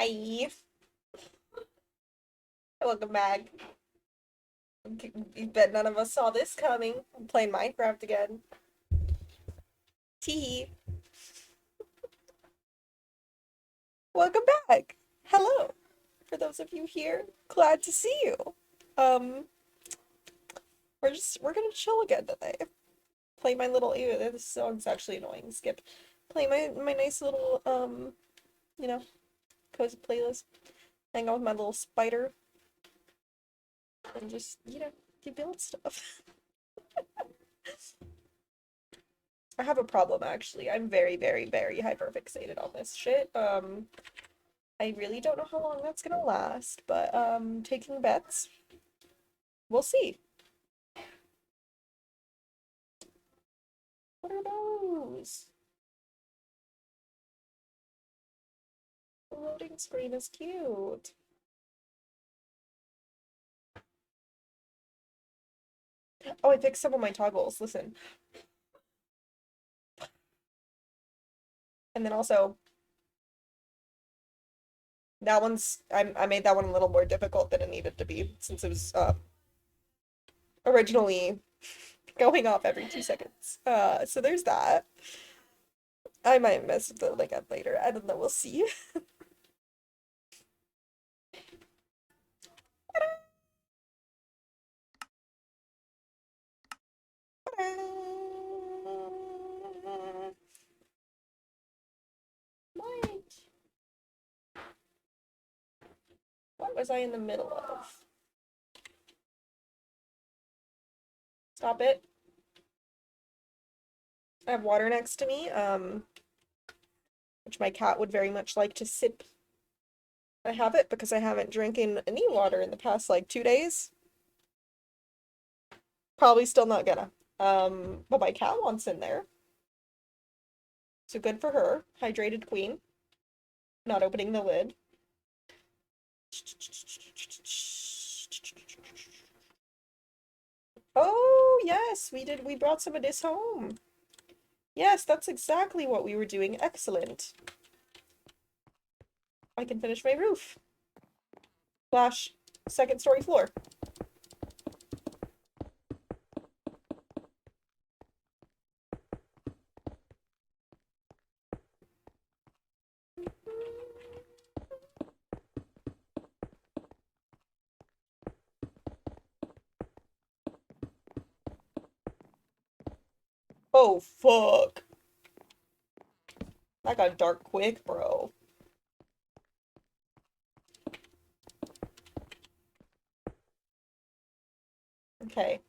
Hi, welcome back. You bet none of us saw this coming. I'm playing Minecraft again. Tee. Welcome back. Hello. For those of you here, glad to see you. Um, we're gonna chill again today. Play my little ew, this song's actually annoying. Skip. Play my nice little you know, cozy playlist. Hang out with my little spider and just, do build stuff. I have a problem actually. I'm very, very, very hyperfixated on this shit. I really don't know how long that's gonna last, but taking bets. We'll see. What are those? The loading screen is cute. Oh, I fixed some of my toggles. Listen. And then also that one's I made that one a little more difficult than it needed to be since it was originally going off every 2 seconds. So there's that. I might mess with the link up later. I don't know, we'll see. What? What was I in the middle of? Stop it. I have water next to me, which my cat would very much like to sip. I have it because I haven't drinking any water in the past like 2 days. Probably still not gonna. But my cat wants in there. So good for her. Hydrated queen. Not opening the lid. Oh, yes, we brought some of this home. Yes, that's exactly what we were doing. Excellent. I can finish my roof. Slash second story floor. Oh, fuck. That got dark quick, bro. Okay.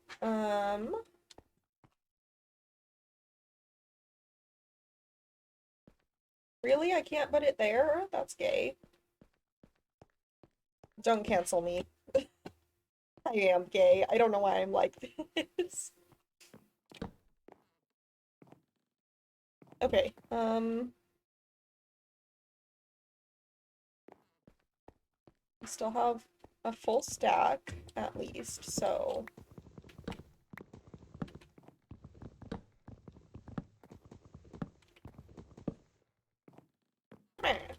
Really? I can't put it there? That's gay. Don't cancel me. I am gay. I don't know why I'm like this. Okay. We still have a full stack at least, so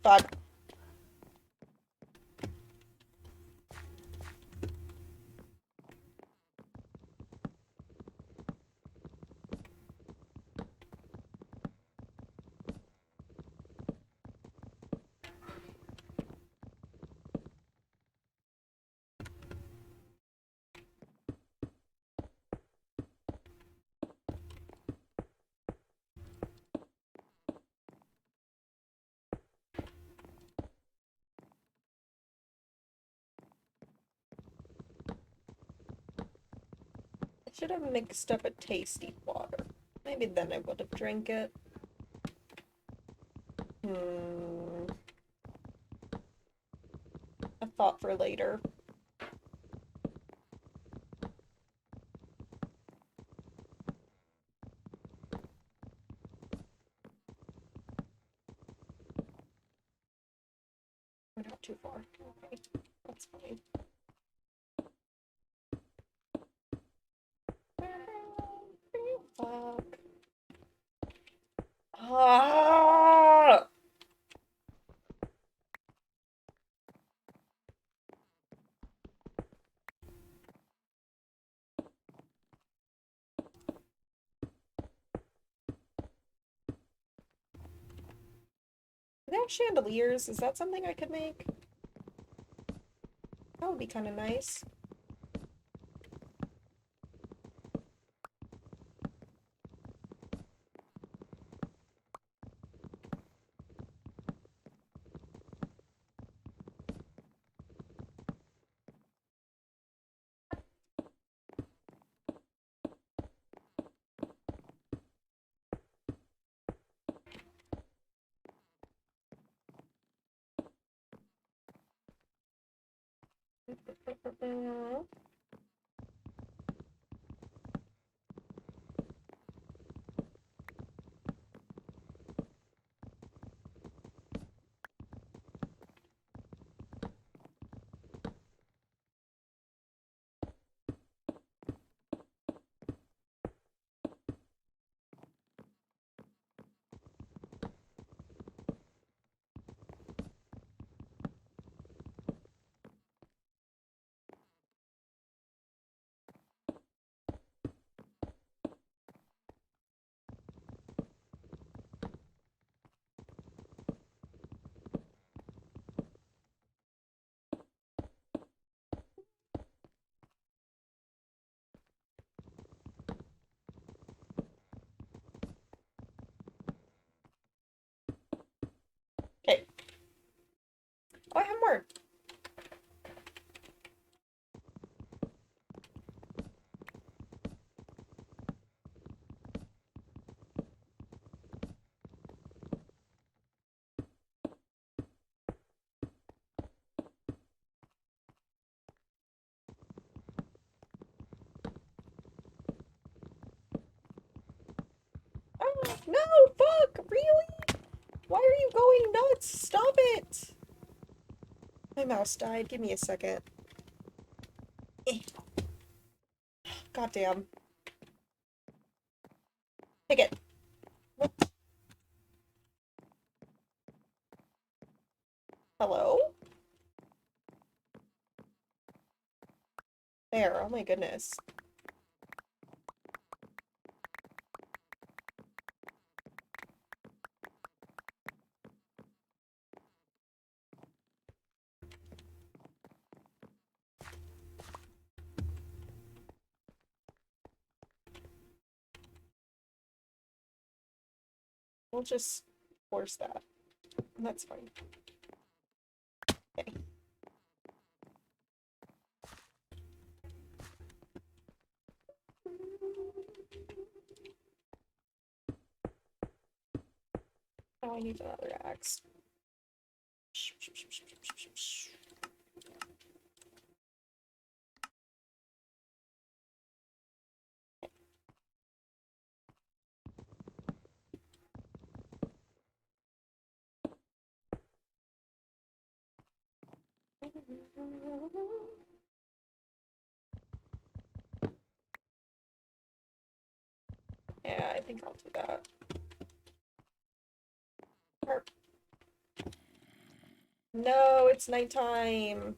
fuck. I should have mixed up a tasty water. Maybe then I would have drank it. Hmm. A thought for later. We're not too far. Okay, that's fine. Fuck. Ah! they have chandeliers? Is that something I could make? That would be kind of nice. Mm. Okay. Oh, I have more. Oh, no, fuck! Really? Why are you going nuts? Stop it! My mouse died. Give me a second. Eh. Goddamn. Take it. What? Hello? There. Oh my goodness. We'll just force that. That's fine. Okay. Oh, I need another axe. Yeah, I think I'll do that. No, it's nighttime.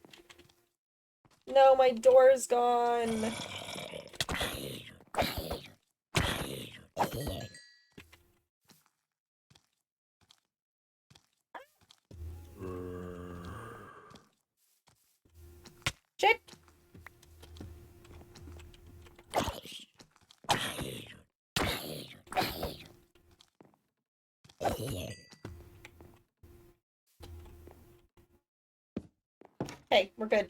No, my door's gone. Shit! Hey, we're good.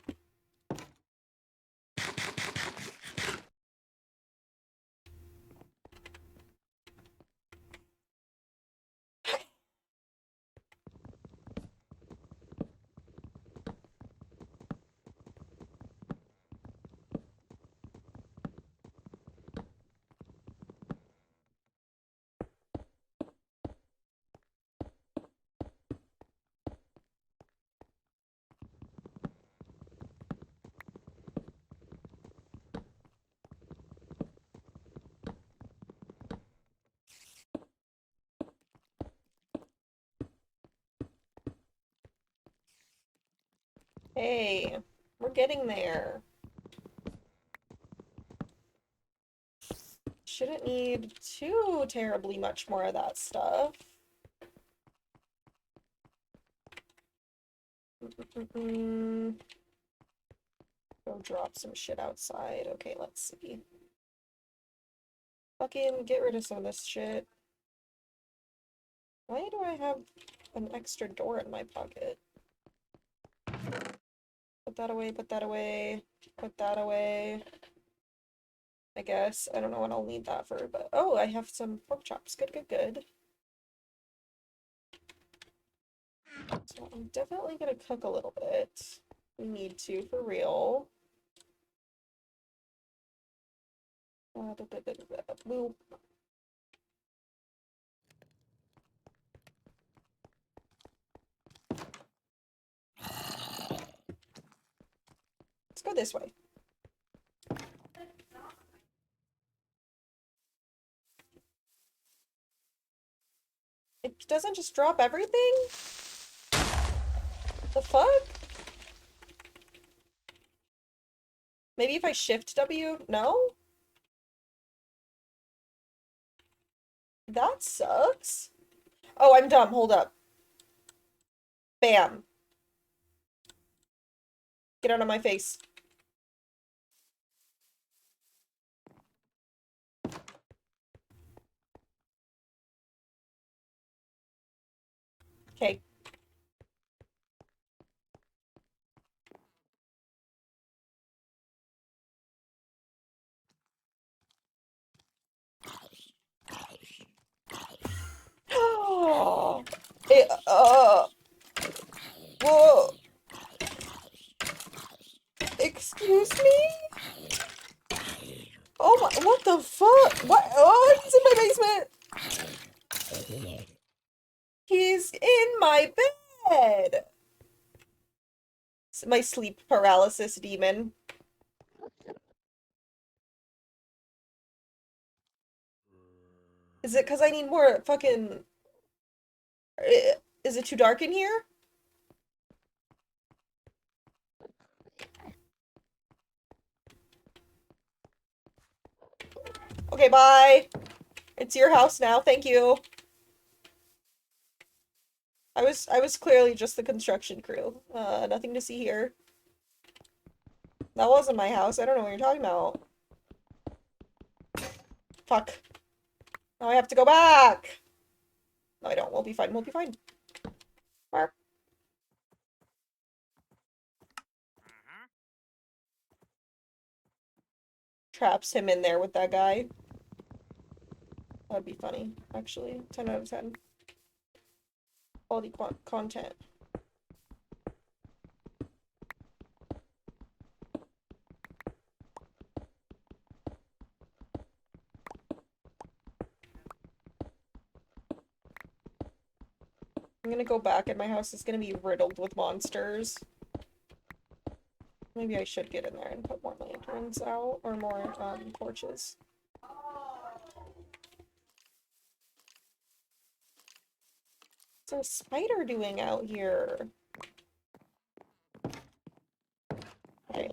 Hey, we're getting there. Shouldn't need too terribly much more of that stuff. Go drop some shit outside. Okay, let's see. Fucking get rid of some of this shit. Why do I have an extra door in my pocket? Put that away, put that away, put that away. I guess. I don't know what I'll need that for, but oh, I have some pork chops. Good, good, good. So I'm definitely gonna cook a little bit. We need to, for real. Boop. Let's go this way. It doesn't just drop everything? The fuck? Maybe if I shift W? No? That sucks. Oh, I'm dumb. Hold up. Bam. Get out of my face. Okay. It, whoa. Excuse me? Oh my, what the fuck? What? Oh, he's in my basement. He's in my bed. It's my sleep paralysis demon. Is it because I need more fucking... Is it too dark in here? Okay, bye. It's your house now. Thank you. I was clearly just the construction crew. Nothing to see here. That wasn't my house. I don't know what you're talking about. Fuck. Now I have to go back. No, I don't. We'll be fine. We'll be fine. Mark. Traps him in there with that guy. That'd be funny, actually. 10 out of 10. Quality content. I'm gonna go back and my house is gonna be riddled with monsters. Maybe I should get in there and put more lanterns out, or more, torches. What's a spider doing out here? Okay.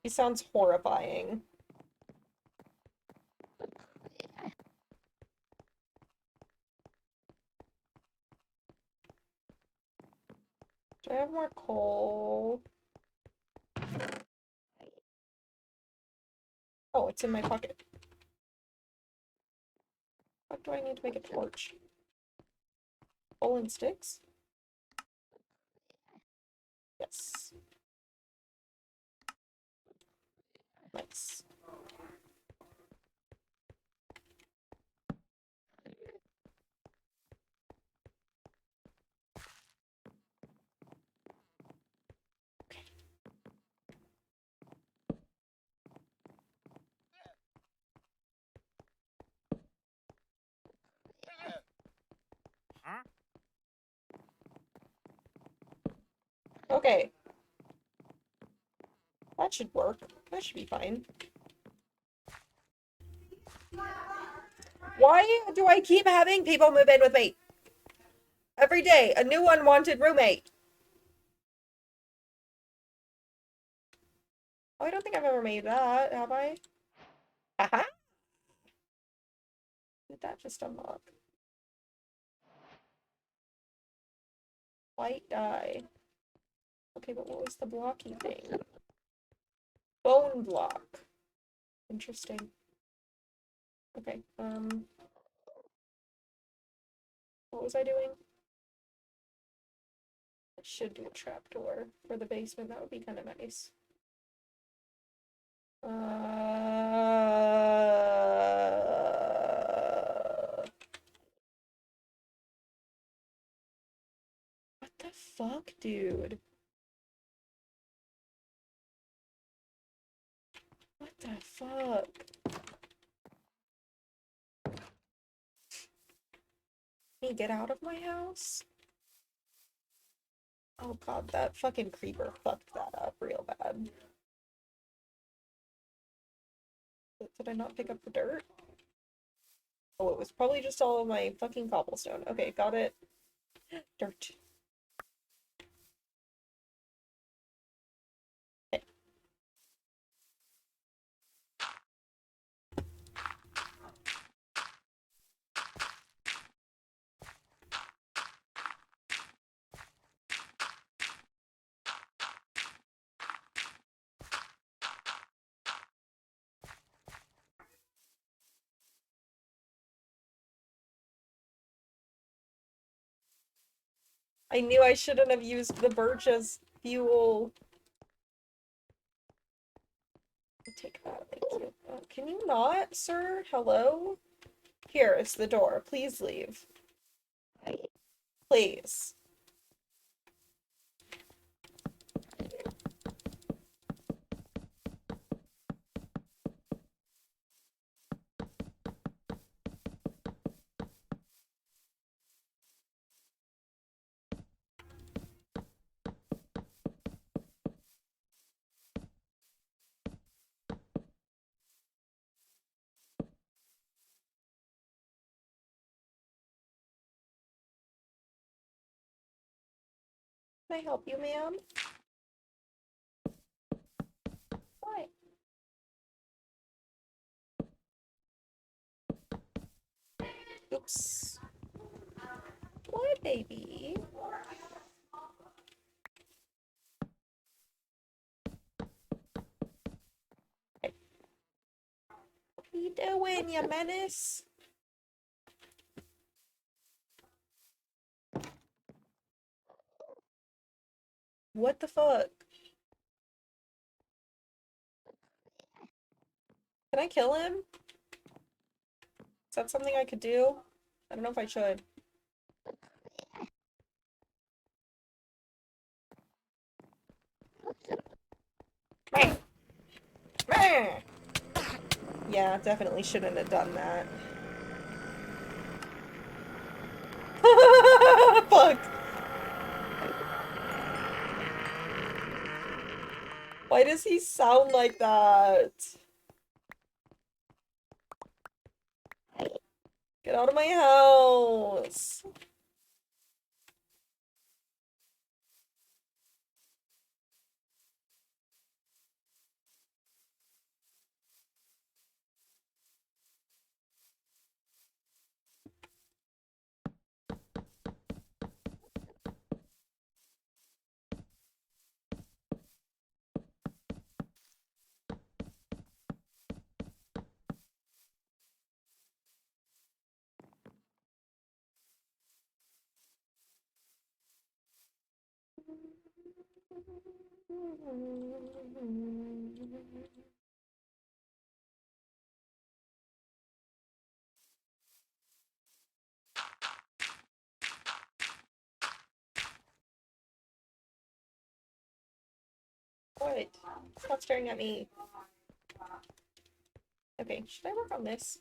He sounds horrifying. Do I have more coal? Oh, it's in my pocket. What do I need to make a torch? Coal and sticks? Yes. Nice. Okay. That should work. That should be fine. Why do I keep having people move in with me? Every day, a new unwanted roommate. Oh, I don't think I've ever made that, have I? Haha. Did that just unlock? White dye. Okay, but what was the blocky thing? Bone block. Interesting. Okay, what was I doing? I should do a trapdoor for the basement. That would be kind of nice. What the fuck, dude? What the fuck? Me get out of my house? Oh god, that fucking creeper fucked that up real bad. Did I not pick up the dirt? Oh, it was probably just all of my fucking cobblestone. Okay, got it. Dirt. Okay. I knew I shouldn't have used the birch as fuel. Take that, thank you. Can you not, sir? Hello? Here, it's the door. Please leave. Please. Can I help you, ma'am? Why? Oops. What, baby? Hey. What are you doing, you menace? What the fuck? Can I kill him? Is that something I could do? I don't know if I should. Meh. Meh. Yeah, definitely shouldn't have done that. Fuck. Why does he sound like that? Get out of my house. What? Stop staring at me. Okay, should I work on this?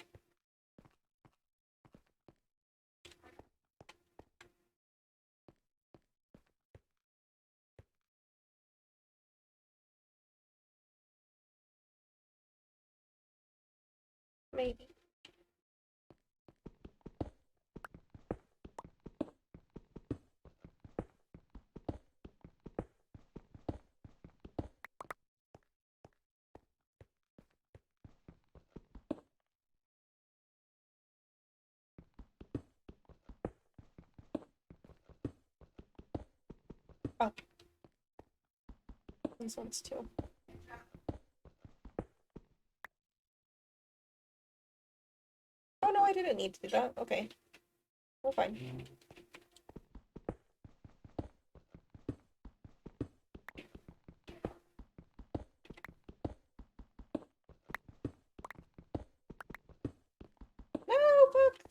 Maybe. Oh, these ones too. Oh no, I didn't need to do that. Okay, we're fine. No, fuck.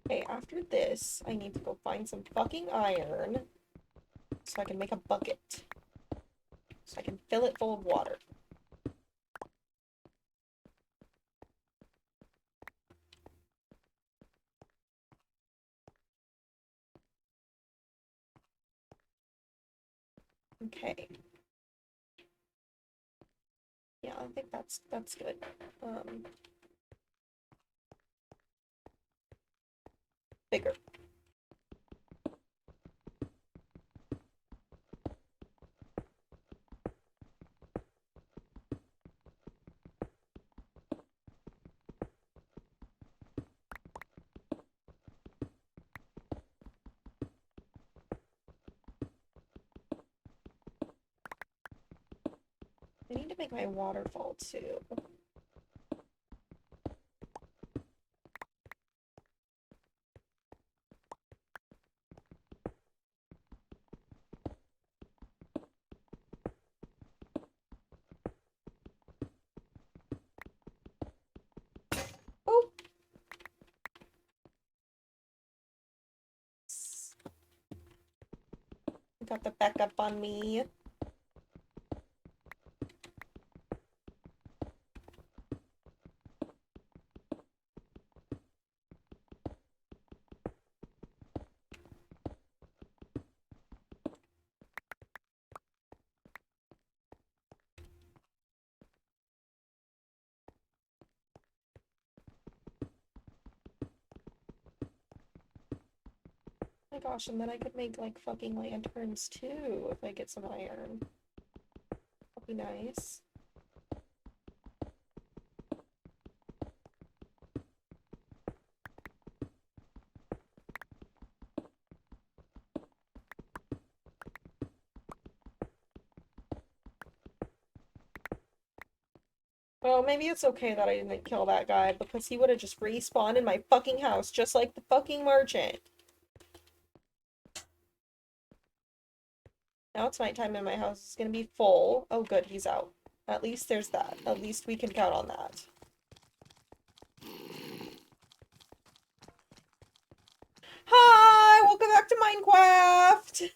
Okay, after this, I need to go find some fucking iron so I can make a bucket. So I can fill it full of water. Okay. Yeah, I think that's good. Bigger. I need to make my waterfall too. Oh! Got the backup on me. Oh my gosh, and then I could make like fucking lanterns too if I get some iron. That'd be nice. Well, maybe it's okay that I didn't kill that guy because he would have just respawned in my fucking house just like the fucking merchant. Now it's nighttime and my house is gonna be full. Oh good, he's out. At least there's that. At least we can count on that. Hi! Welcome back to Minecraft!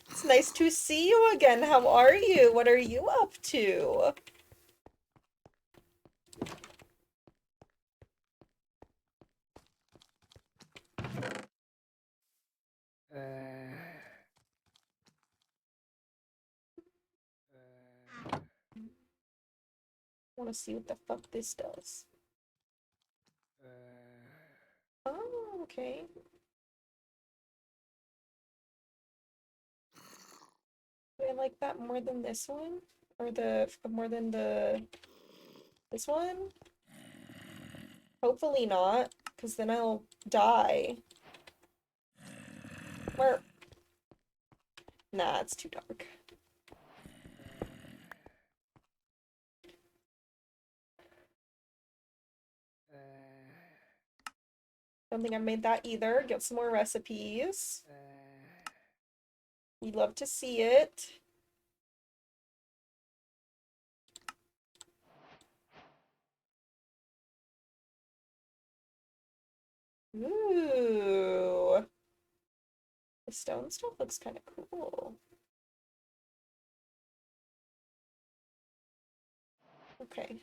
It's nice to see you again. How are you? What are you up to? I want to see what the fuck this does. Oh, okay. Do I like that more than this one? Or more than this one? Hopefully not, because then I'll die. Where? Nah, it's too dark. Don't think I made that either. Get some more recipes. We'd love to see it. Ooh. The stone stuff looks kind of cool. Okay,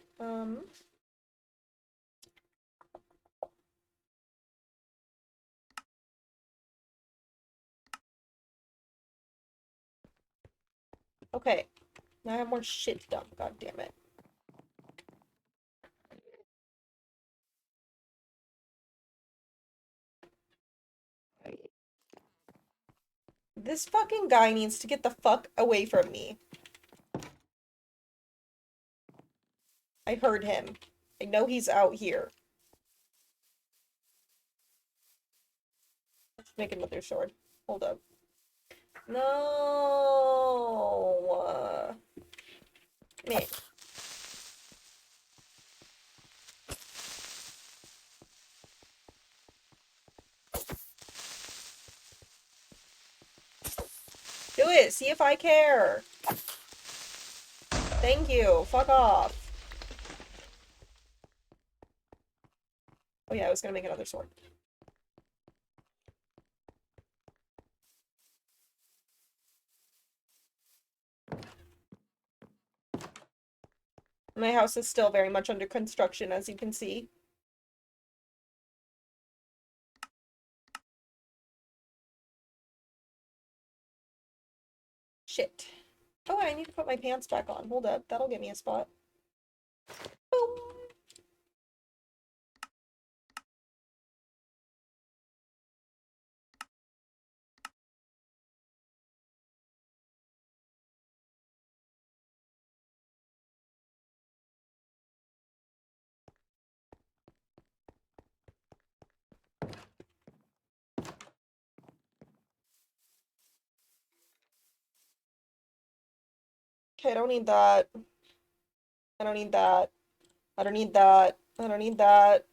okay. Now I have more shit to dump, god damn it. This fucking guy needs to get the fuck away from me. I heard him. I know he's out here. Let's make another sword. Hold up. No. Man. Do it. See if I care. Thank you. Fuck off. Oh yeah, I was gonna make another sword. My house is still very much under construction, as you can see. Shit. Oh, I need to put my pants back on. Hold up. That'll get me a spot. Boom. Okay, I don't need that. I don't need that. I don't need that. I don't need that.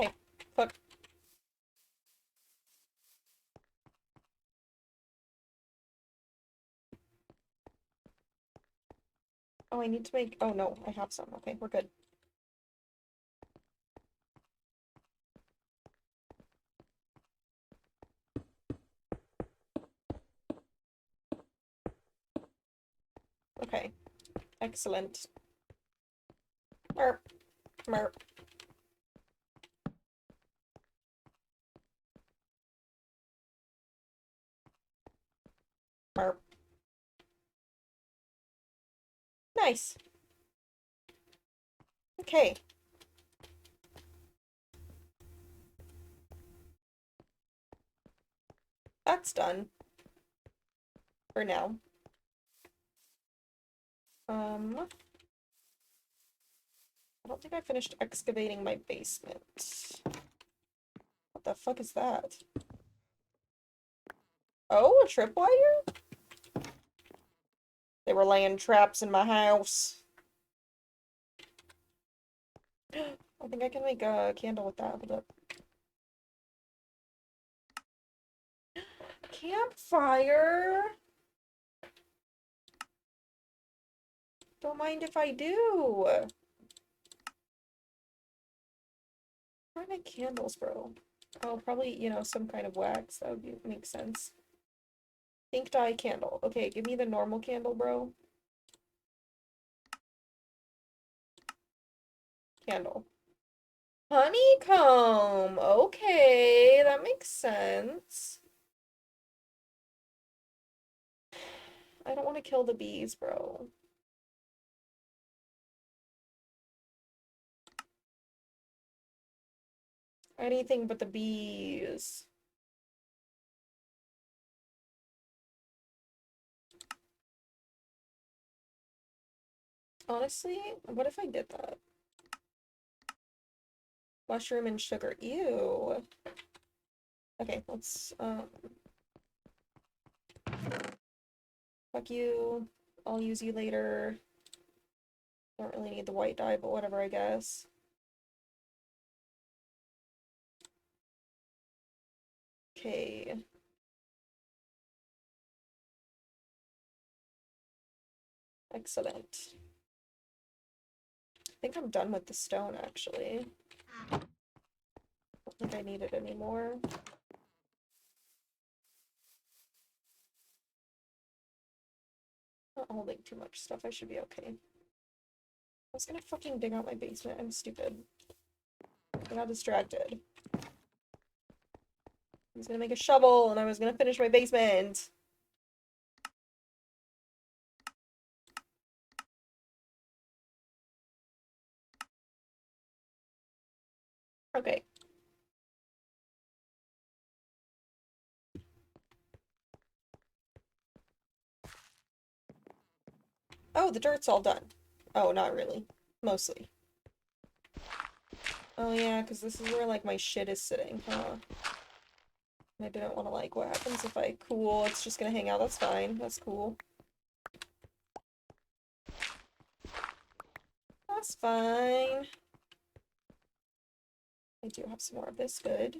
Okay, put. Oh, I need to make. Oh no, I have some. Okay, we're good. Okay, excellent. Merp. Merp. Merp. Nice. Okay. That's done. For now. I don't think I finished excavating my basement. What the fuck is that? Oh, a tripwire? They were laying traps in my house. I think I can make a candle with that. Hold up. Campfire? Don't mind if I do. Where are my candles, bro? Oh, probably, you know, some kind of wax. That would make sense. Pink dye candle. Okay, give me the normal candle, bro. Candle. Honeycomb! Okay, that makes sense. I don't want to kill the bees, bro. Anything but the bees. Honestly, what if I did that? Mushroom and sugar. Ew. Okay, let's, fuck you. I'll use you later. Don't really need the white dye, but whatever, I guess. Okay. Excellent. I think I'm done with the stone, actually. I don't think I need it anymore. Not holding too much stuff, I should be okay. I was gonna fucking dig out my basement, I'm stupid. I got distracted. was gonna make a shovel and I was gonna finish my basement. Okay. Oh, the dirt's all done. Oh, not really. Mostly. Oh yeah, because this is where like my shit is sitting, huh? I didn't want to like, what happens if I cool? It's just gonna hang out. That's fine. That's cool. That's fine. I do have some more of this. Good.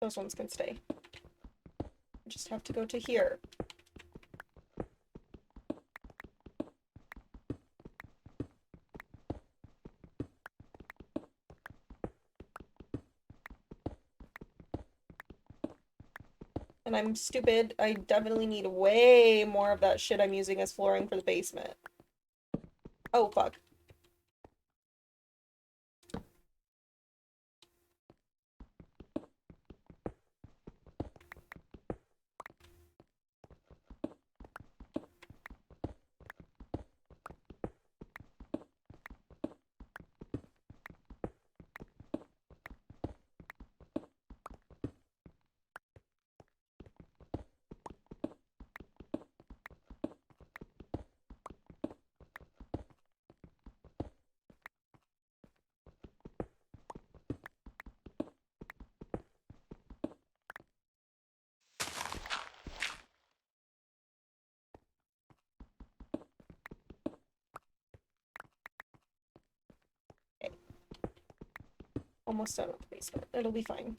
Those ones can stay. I just have to go to here. And I'm stupid. I definitely need way more of that shit I'm using as flooring for the basement. Oh, fuck. Okay. Almost done with the basement. It'll be fine.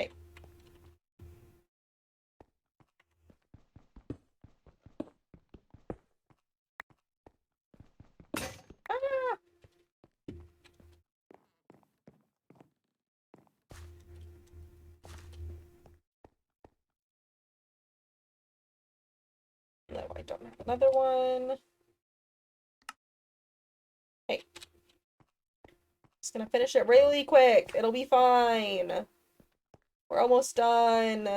Okay. Ah! No, I don't have another one. Hey. Just gonna finish it really quick. It'll be fine. We're almost done.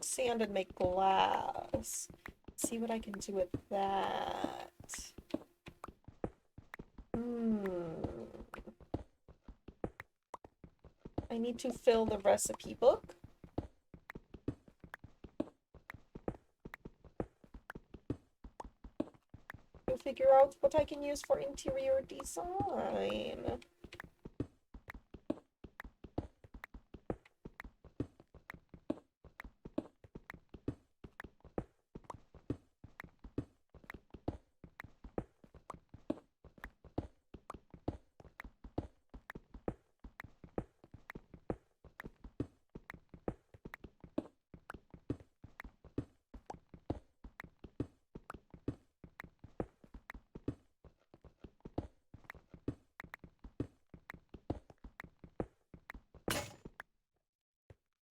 Collect sand and make glass. Let's see what I can do with that. I need to fill the recipe book. To figure out what I can use for interior design.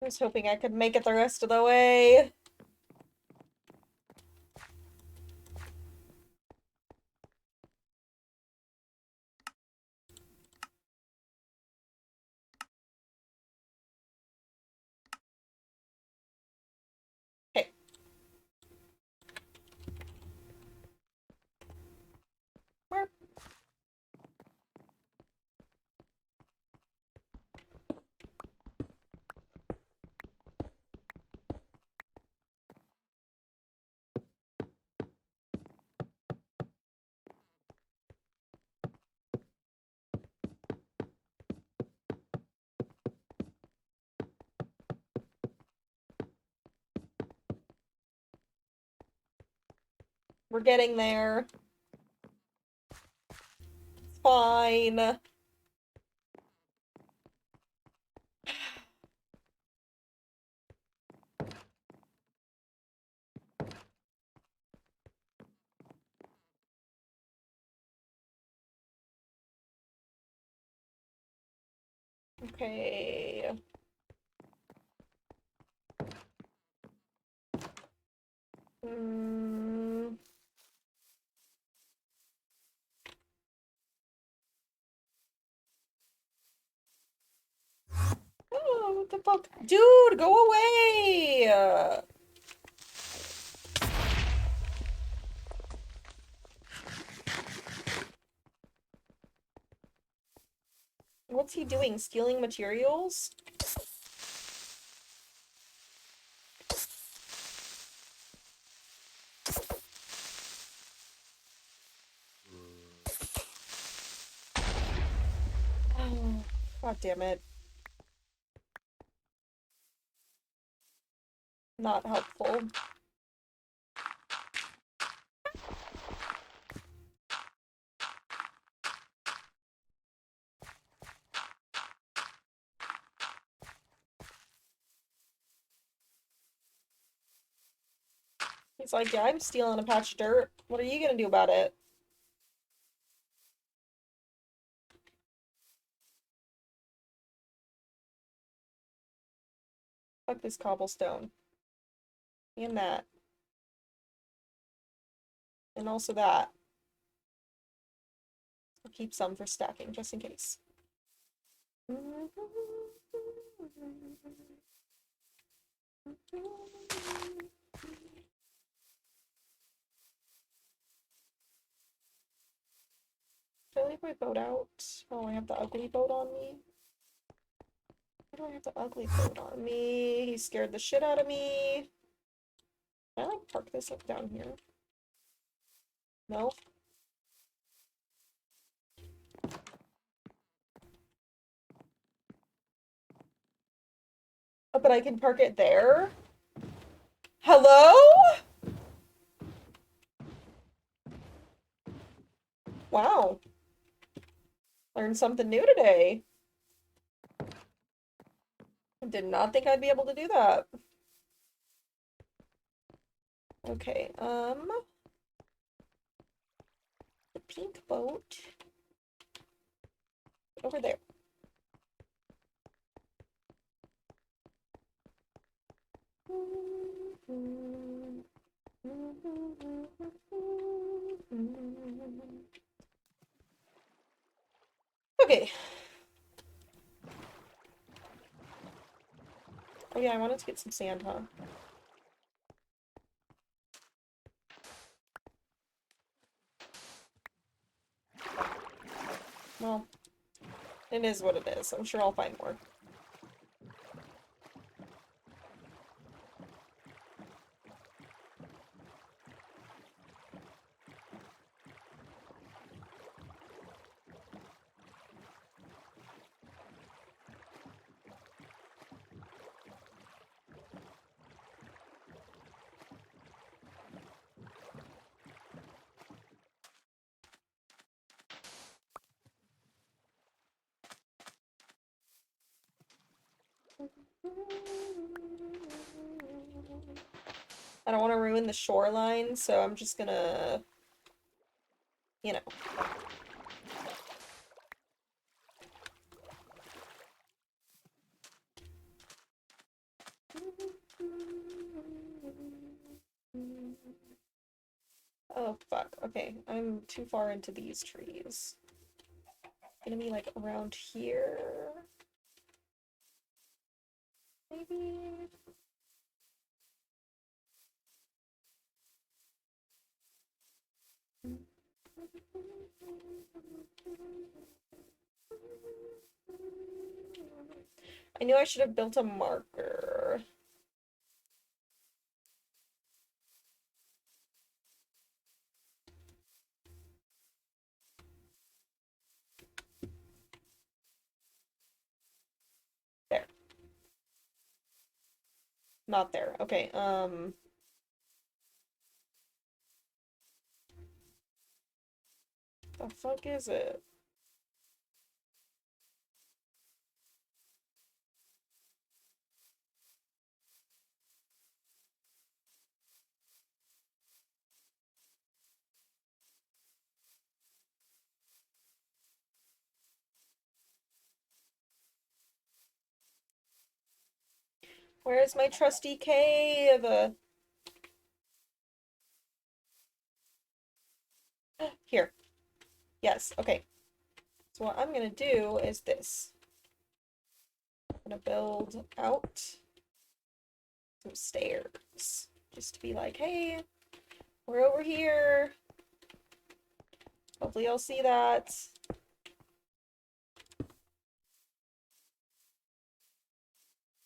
was hoping I could make it the rest of the way. Okay. Where? We're getting there. It's fine. Okay. Hmm. Oh, what the fuck? Dude, go away! What's he doing? Stealing materials? Oh, God damn it. Not helpful. He's like, yeah, I'm stealing a patch of dirt. What are you gonna do about it? Fuck this cobblestone. And that. And also that. I'll keep some for stacking, just in case. Should I leave my boat out? Oh, I have the ugly boat on me. Why do I have the ugly boat on me? He scared the shit out of me. Can I, like, park this up down here? No? Oh, but I can park it there? Hello? Wow. Learned something new today. I did not think I'd be able to do that. Okay, the pink boat over there. Okay. Oh yeah, I wanted to get some sand, huh? Well, it is what it is. I'm sure I'll find more. I don't want to ruin the shoreline, so I'm just gonna, you know. Oh, fuck. Okay, I'm too far into these trees. Gonna be like around here. Maybe. I knew I should have built a marker. There. Not there. Okay, the fuck is it? Where's my trusty cave? Here. Yes, okay. So what I'm gonna do is this. I'm gonna build out some stairs. Just to be like, hey, we're over here. Hopefully you'll see that.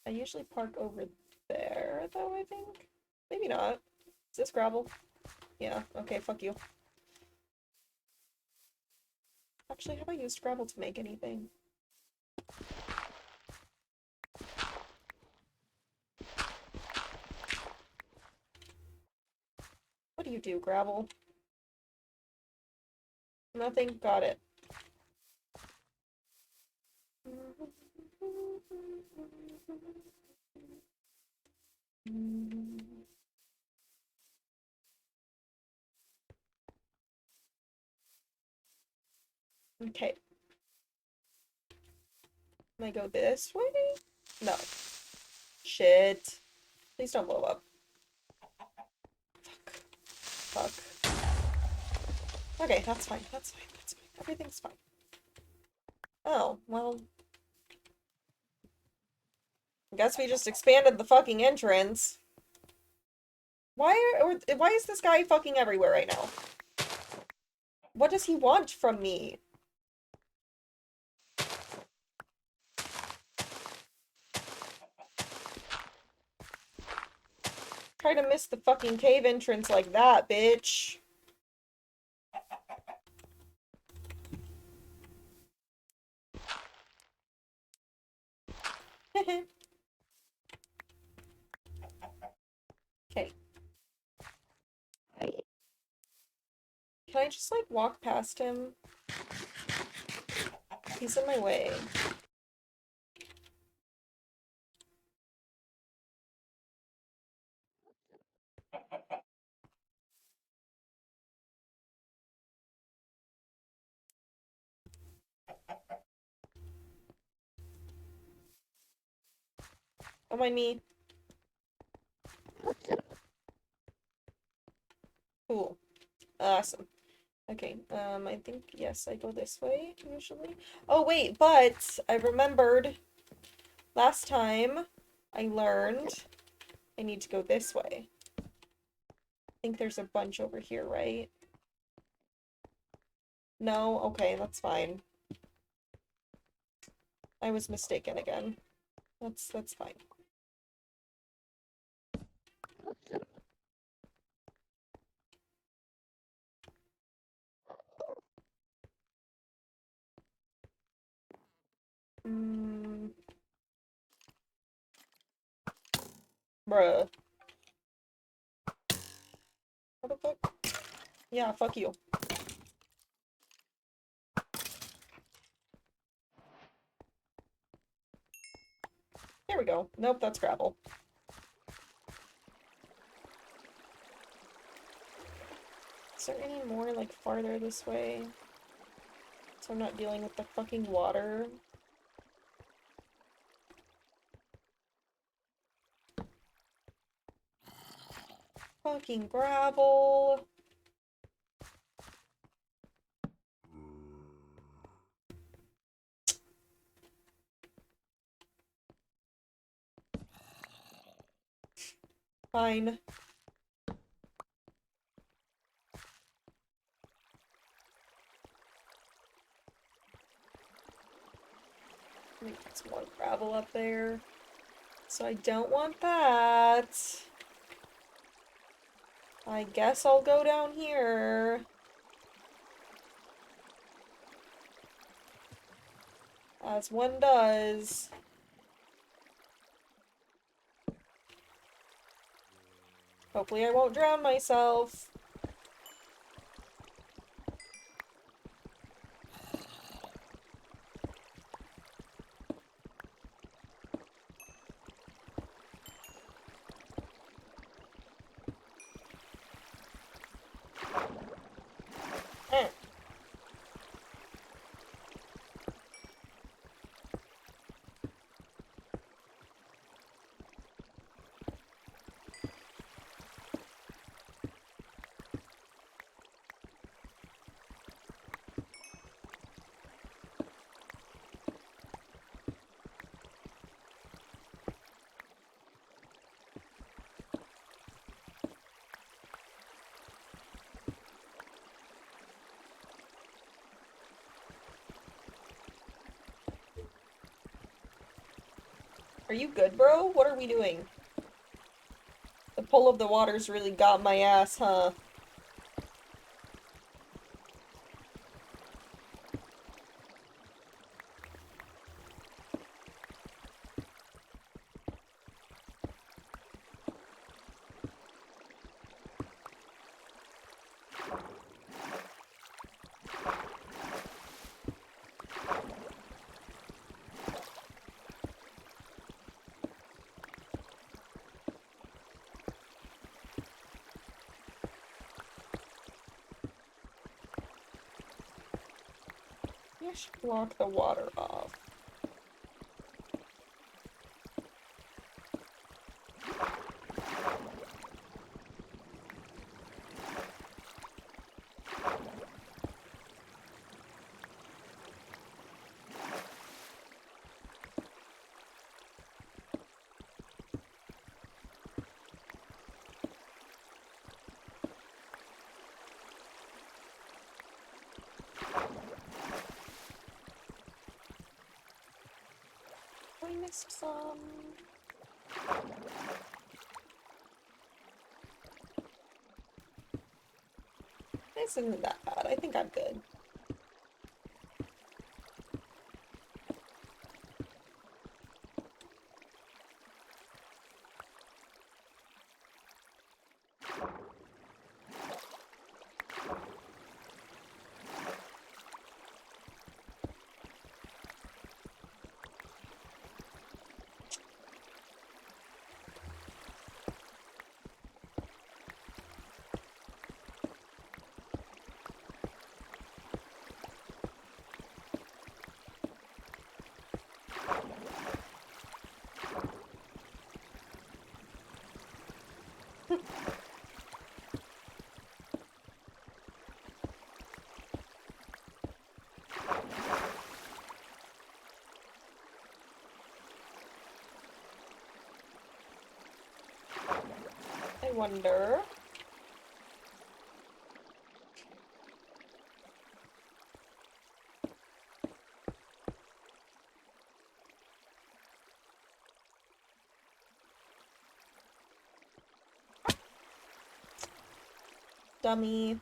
I usually park over there, though, I think. Maybe not. Is this gravel? Yeah, okay, fuck you. Actually, have I used gravel to make anything? What do you do, gravel? Nothing? Got it. Okay. Can I go this way? No. Shit. Please don't blow up. Fuck. Fuck. Okay, that's fine. That's fine. That's fine. Everything's fine. Oh, well. I guess we just expanded the fucking entrance. Why is this guy fucking everywhere right now? What does he want from me? Try to miss the fucking cave entrance like that, bitch. Okay. Can I just, like, walk past him? He's in my way. Don't mind me. Cool. Awesome. Okay, I think, yes, I go this way, usually. Oh, wait, but I remembered last time I learned I need to go this way. I think there's a bunch over here, right? No? Okay, that's fine. I was mistaken again. That's fine. Mm, bruh. What the fuck? Yeah, fuck you. There we go. Nope, that's gravel. Is there any more, like, farther this way? So I'm not dealing with the fucking water. Fucking gravel. Fine. Let me put some more gravel up there. So I don't want that. I guess I'll go down here. As one does. Hopefully I won't drown myself. Eh. Are you good, bro? What are we doing? The pull of the water's really got my ass, huh? I should block the water off. I missed some. This isn't that bad. I think I'm good. I wonder. Dummy.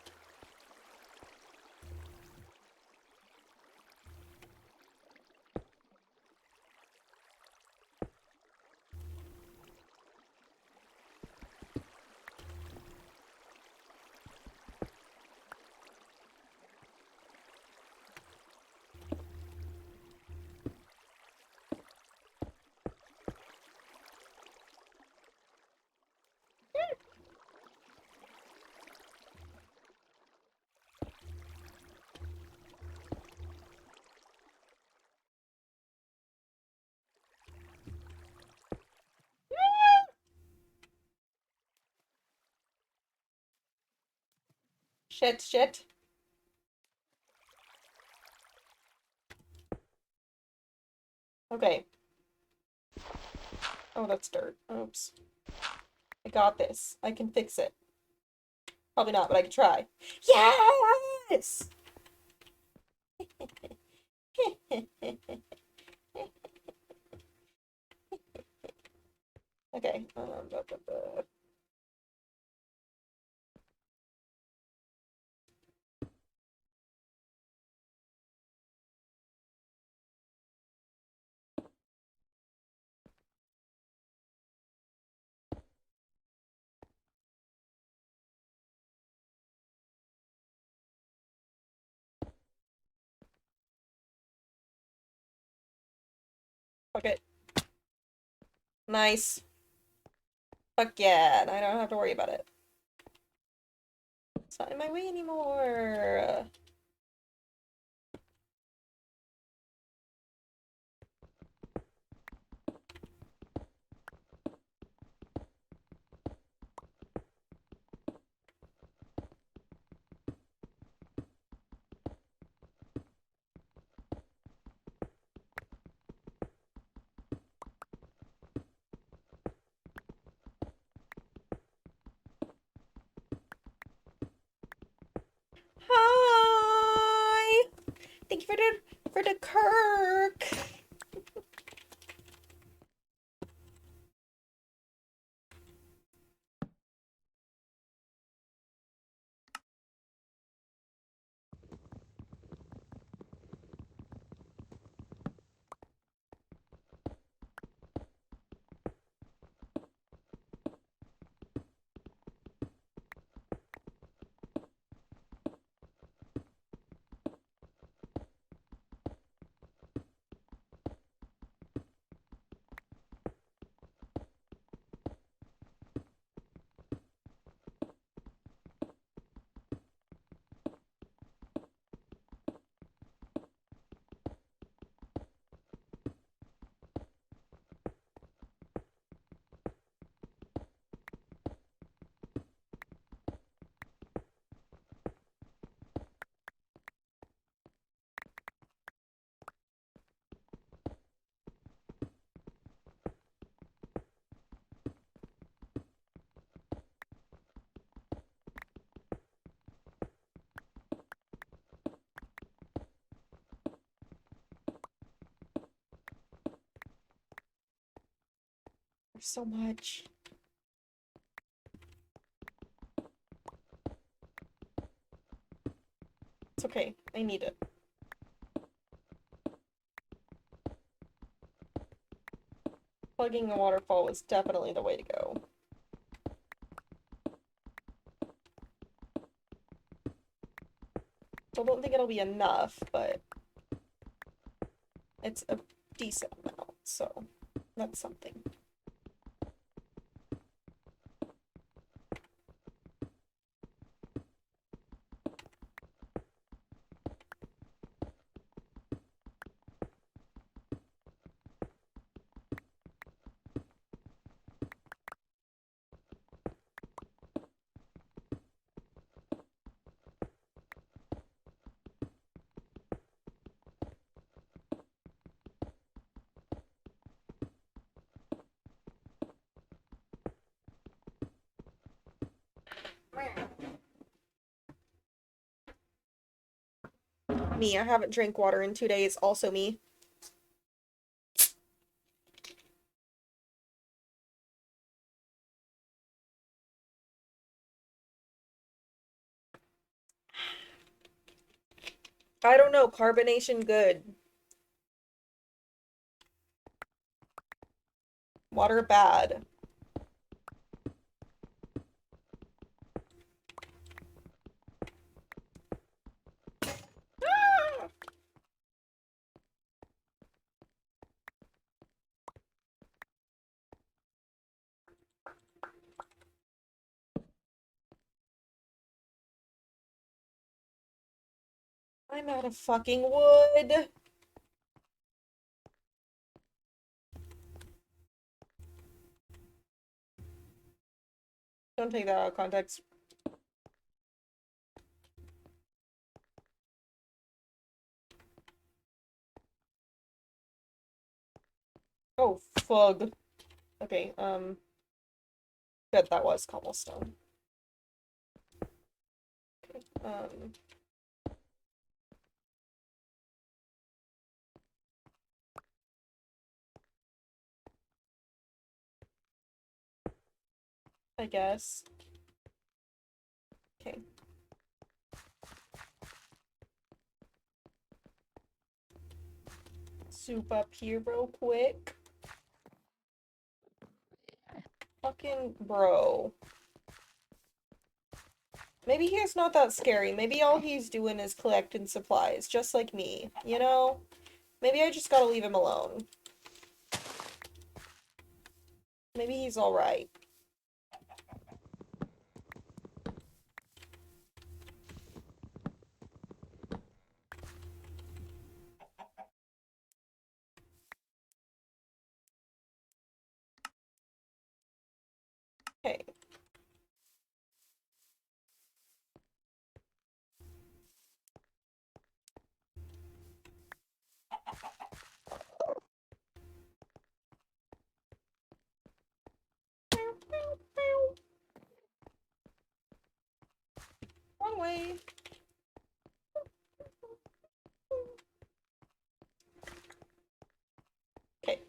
Shit, shit. Okay. Oh, that's dirt. Oops. I got this. I can fix it. Probably not, but I can try. Yes! Okay. Fuck it. Nice. Fuck yeah, and I don't have to worry about it. It's not in my way anymore. Hi! Thank you for the Kirk! There's so much. It's okay. I need it. Plugging a waterfall is definitely the way to go. I don't think it'll be enough, but it's a decent amount, so that's something. Me, I haven't drank water in 2 days, also me. I don't know, carbonation good. Water bad. I'm out of fucking wood. Don't take that out of context. Oh, fug. Okay, Good, that was cobblestone. Okay, I guess. Okay. Soup up here real quick. Fucking bro. Maybe he's not that scary. Maybe all he's doing is collecting supplies, just like me, you know? Maybe I just gotta leave him alone. Maybe he's alright. Okay. Wrong way. Okay.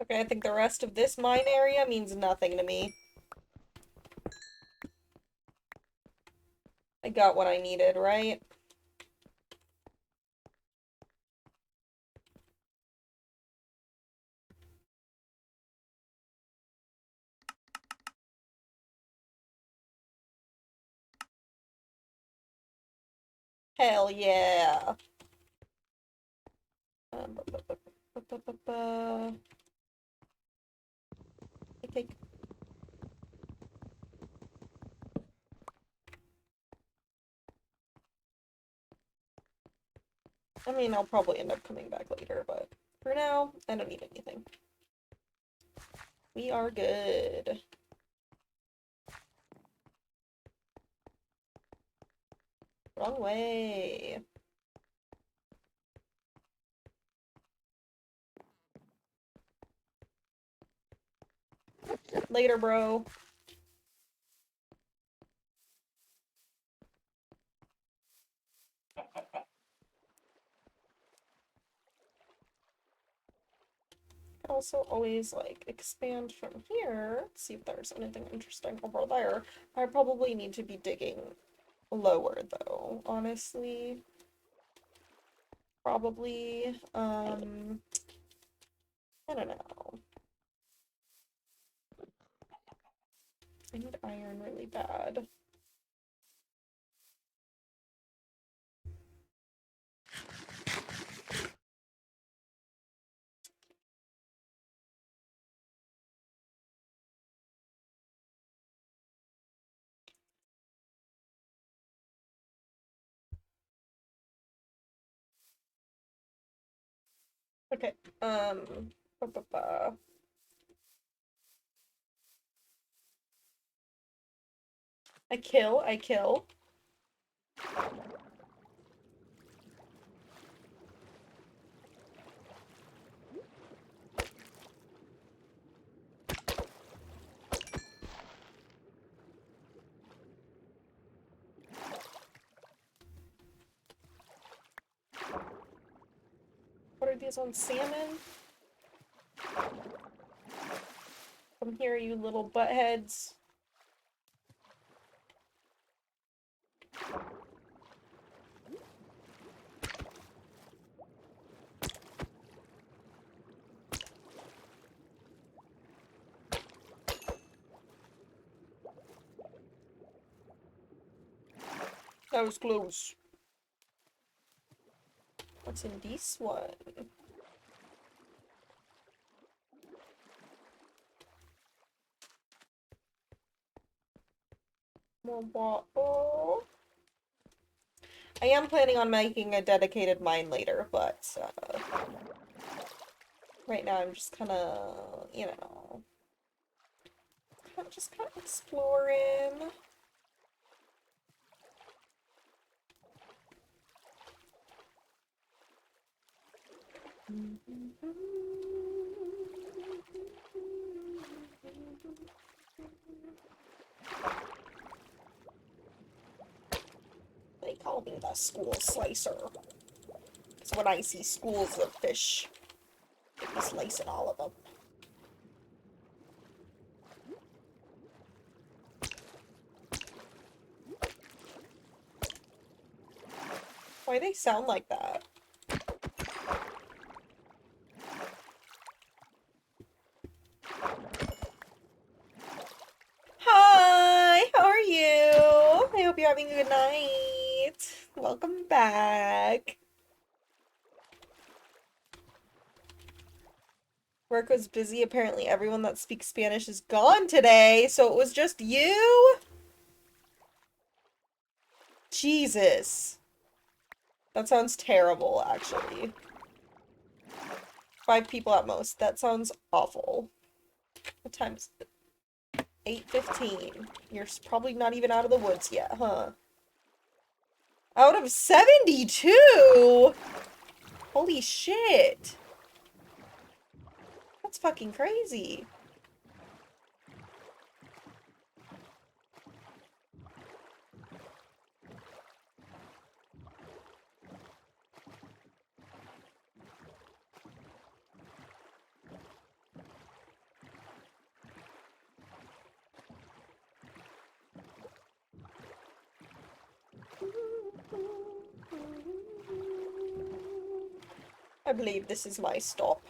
Okay, I think the rest of this mine area means nothing to me. I got what I needed, right? Hell yeah. Okay. I mean, I'll probably end up coming back later, but for now, I don't need anything. We are good. Wrong way. Later, bro. Also always like expand from here. Let's see if there's anything interesting over there. I probably need to be digging lower though, honestly. Probably. I don't know. I need iron really bad. Okay. Ba, ba, ba. I kill. I kill. What are these on salmon? Come here, you little buttheads. That was close. What's in this one? More water. I am planning on making a dedicated mine later, but right now I'm just kind of, you know, just kind of exploring. They call me the school slicer. Because when I see schools of fish, I'll be slicing all of them. Why they sound like that? Hi, how are you? I hope you're having a good night. Welcome back. Work was busy. Apparently everyone that speaks Spanish is gone today, so it was just you? Jesus. That sounds terrible, actually. 5 people at most. That sounds awful. What time is it? 8:15. You're probably not even out of the woods yet, huh? Out of 72?! Holy shit. That's fucking crazy. I believe this is my stop.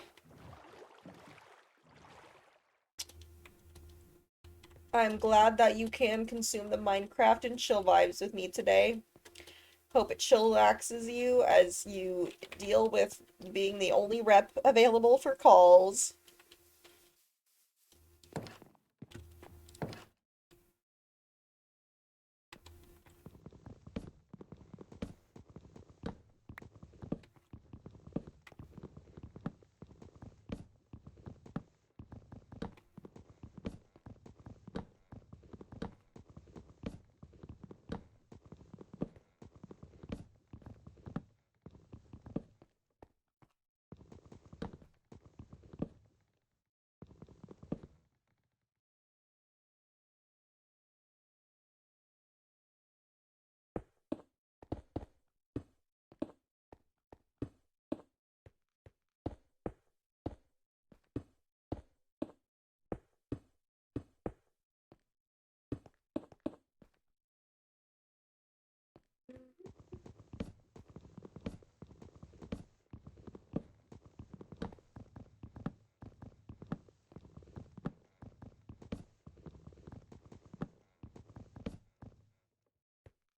I'm glad that you can consume the Minecraft and chill vibes with me today. Hope it chillaxes you as you deal with being the only rep available for calls.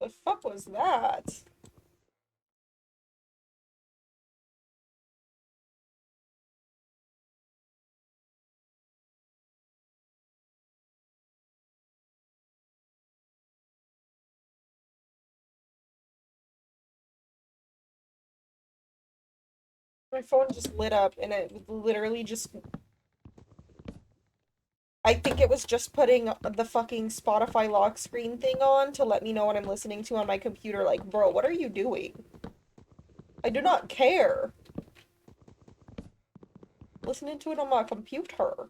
The fuck was that? My phone just lit up and it literally just. I think it was just putting the fucking Spotify lock screen thing on to let me know what I'm listening to on my computer. Like, bro, what are you doing? I do not care. Listening to it on my computer.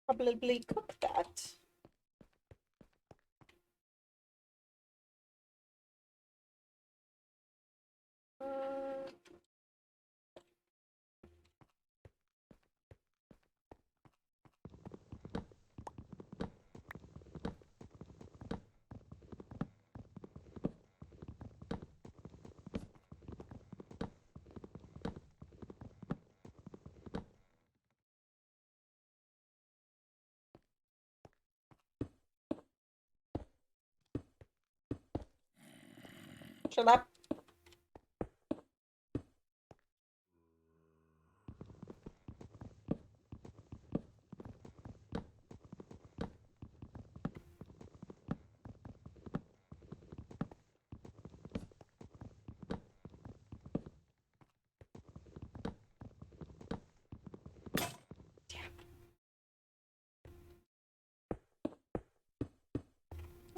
Probably cook that. Mm, shut up.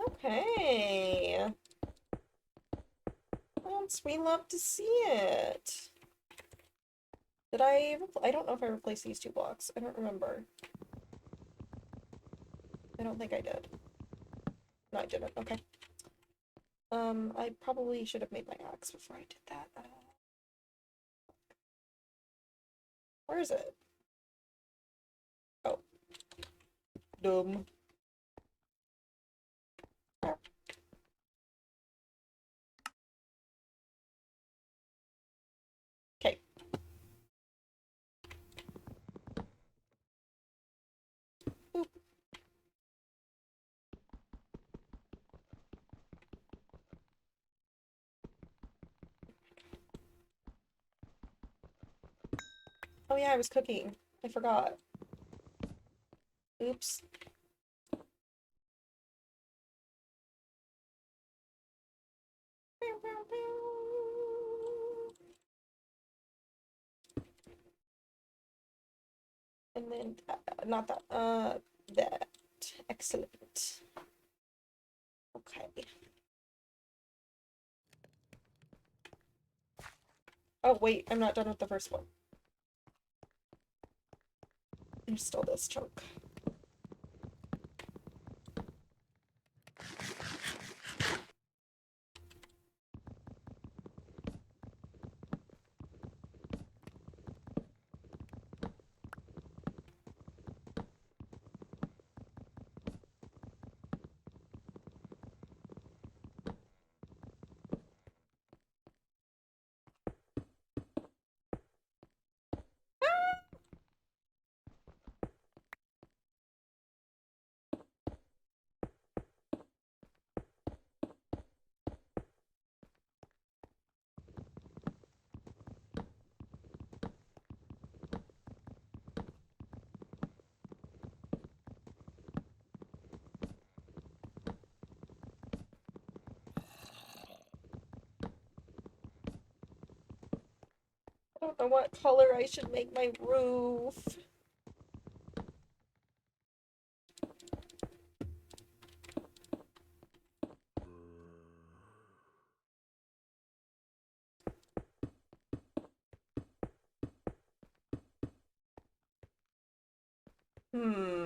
Okay. We love to see it. Did I don't know if I replaced these two blocks. I don't remember. I don't think I did. No, I didn't. Okay. I probably should have made my axe before I did that. Where is it? Oh. Dumb. Okay. Boop. Oh yeah, I was cooking. I forgot. Oops. And then, not that, that. Excellent. Okay. Oh, wait, I'm not done with the first one. There's still this chunk. I don't know what color I should make my roof. Hmm.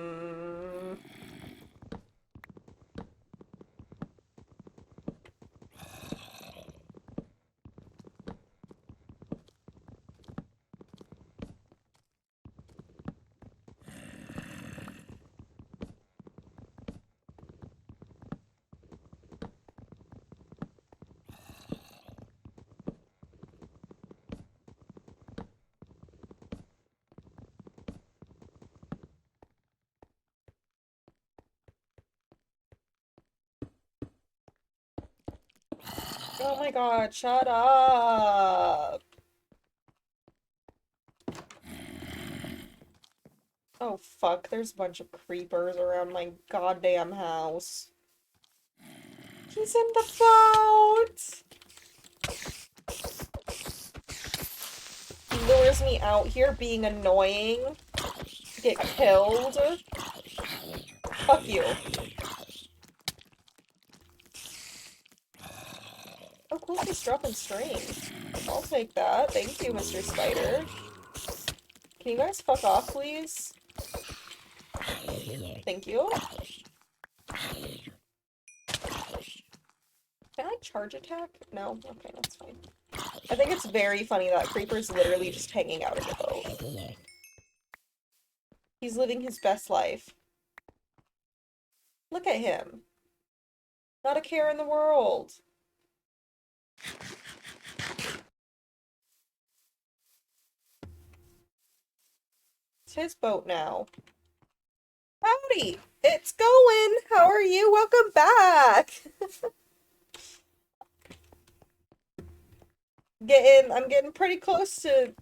Oh my god, shut up! Oh fuck, there's a bunch of creepers around my goddamn house. He's in the boat! He lures me out here being annoying. Get killed. Fuck you. Oh, cool, he's dropping string. I'll take that. Thank you, Mr. Spider. Can you guys fuck off, please? Thank you. Can I charge attack? No? Okay, that's fine. I think it's very funny that Creeper's literally just hanging out in the boat. He's living his best life. Look at him. Not a care in the world. It's his boat now. Howdy! It's going! How are you? Welcome back! I'm getting pretty close to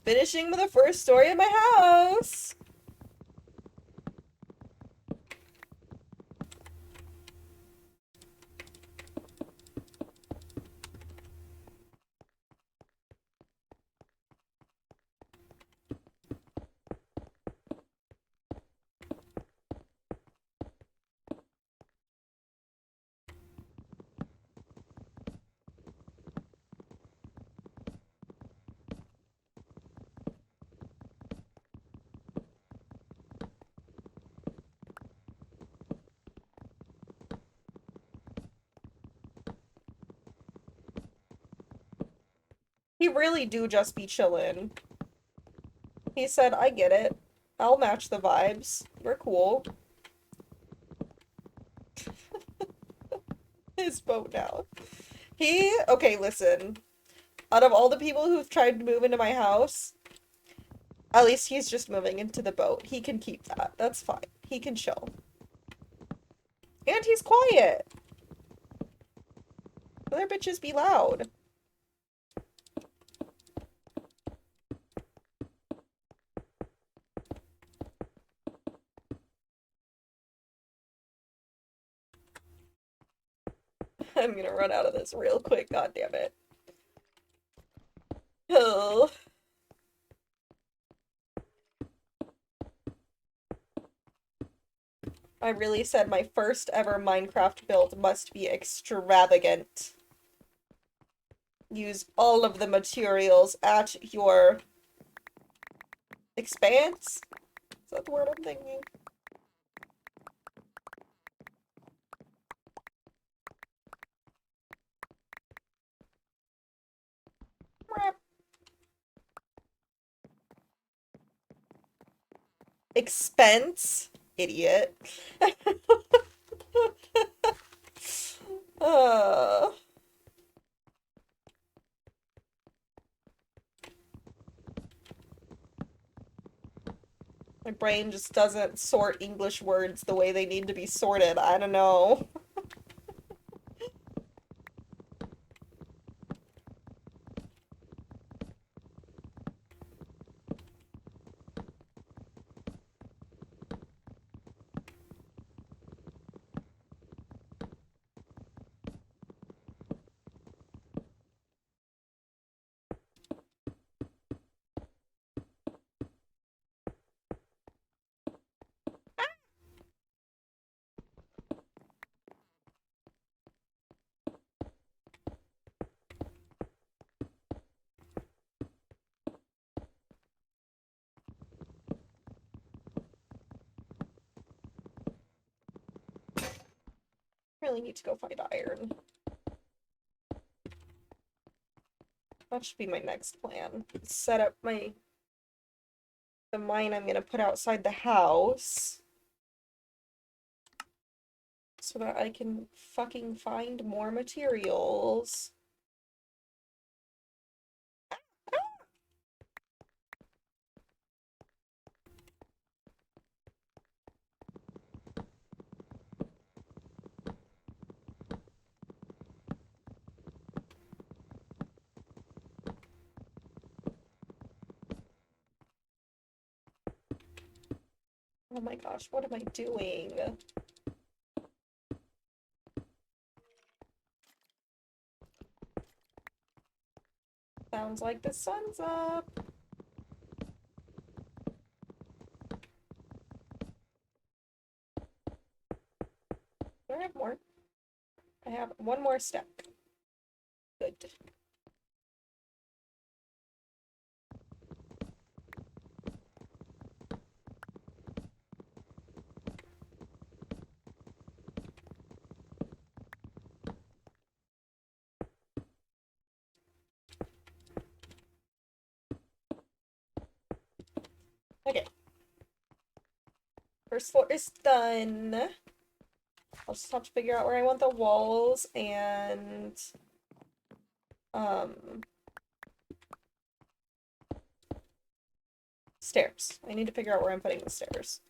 finishing the first story of my house. He really do just be chillin'. He said, I get it. I'll match the vibes. We're cool. His boat now. Okay, listen. Out of all the people who've tried to move into my house, at least he's just moving into the boat. He can keep that. That's fine. He can chill. And he's quiet. Other bitches be loud. I'm gonna run out of this real quick, god damn it. Oh. I really said my first ever Minecraft build must be extravagant. Use all of the materials at your expanse? Is that the word I'm thinking? Expense? Idiot. uh, my brain just doesn't sort English words the way they need to be sorted. I don't know. Really need to go find iron. That should be my next plan. Set up the mine I'm gonna put outside the house so that I can fucking find more materials. Oh my gosh, what am I doing? Sounds like the sun's up. Do I have more? I have one more stack. Good. Okay. First floor is done. I'll just have to figure out where I want the walls and stairs. I need to figure out where I'm putting the stairs.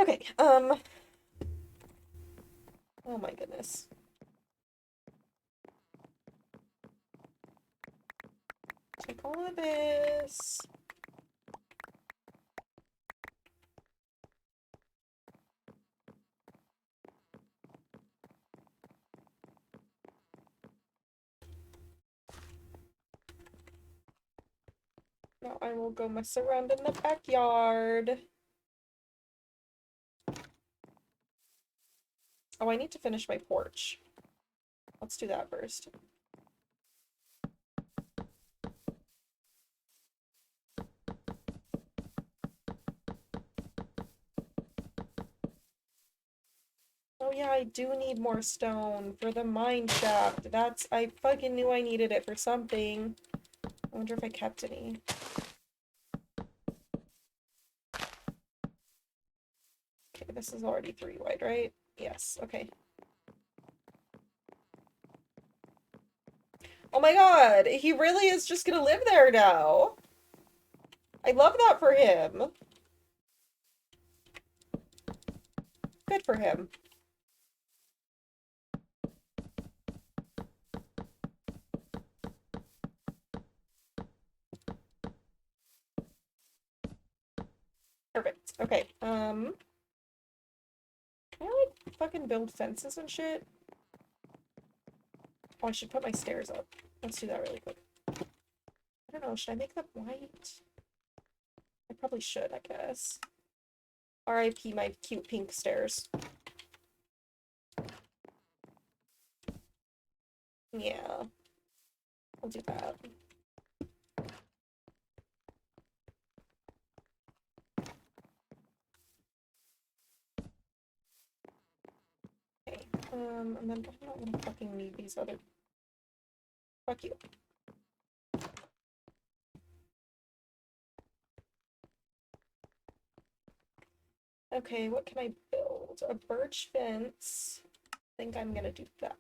Okay, oh my goodness. Take all of this. Now I will go mess around in the backyard. Oh, I need to finish my porch. Let's do that first. Oh yeah, I do need more stone for the mine shaft. I fucking knew I needed it for something. I wonder if I kept any. Okay, this is already 3 wide, right? Yes, okay. Oh my god, he really is just gonna live there now. I love that for him. Good for him. Perfect. Okay, can I, like, fucking build fences and shit? Oh, I should put my stairs up. Let's do that really quick. I don't know, should I make them white? I probably should, I guess. R.I.P. my cute pink stairs. Yeah. I'll do that. Okay, and then I'm not gonna fucking need these other... Fuck you. Okay, what can I build? A birch fence. I think I'm gonna do that.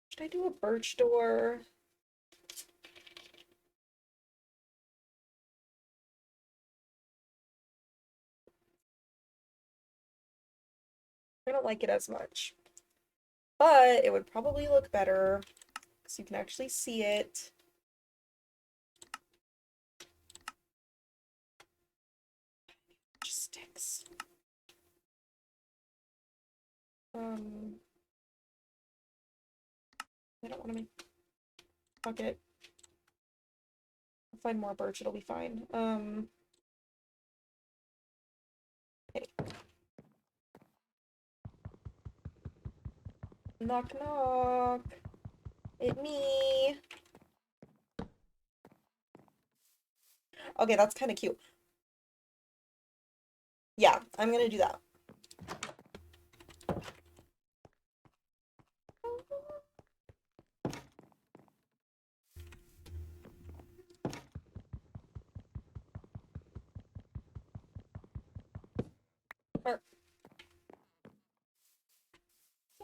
Should I do a birch door? I don't like it as much. But it would probably look better because you can actually see it. Just sticks. I don't want to make... Fuck it. I'll find more birch, it'll be fine. Okay. Knock knock. It me. Okay, that's kind of cute. Yeah, I'm gonna do that.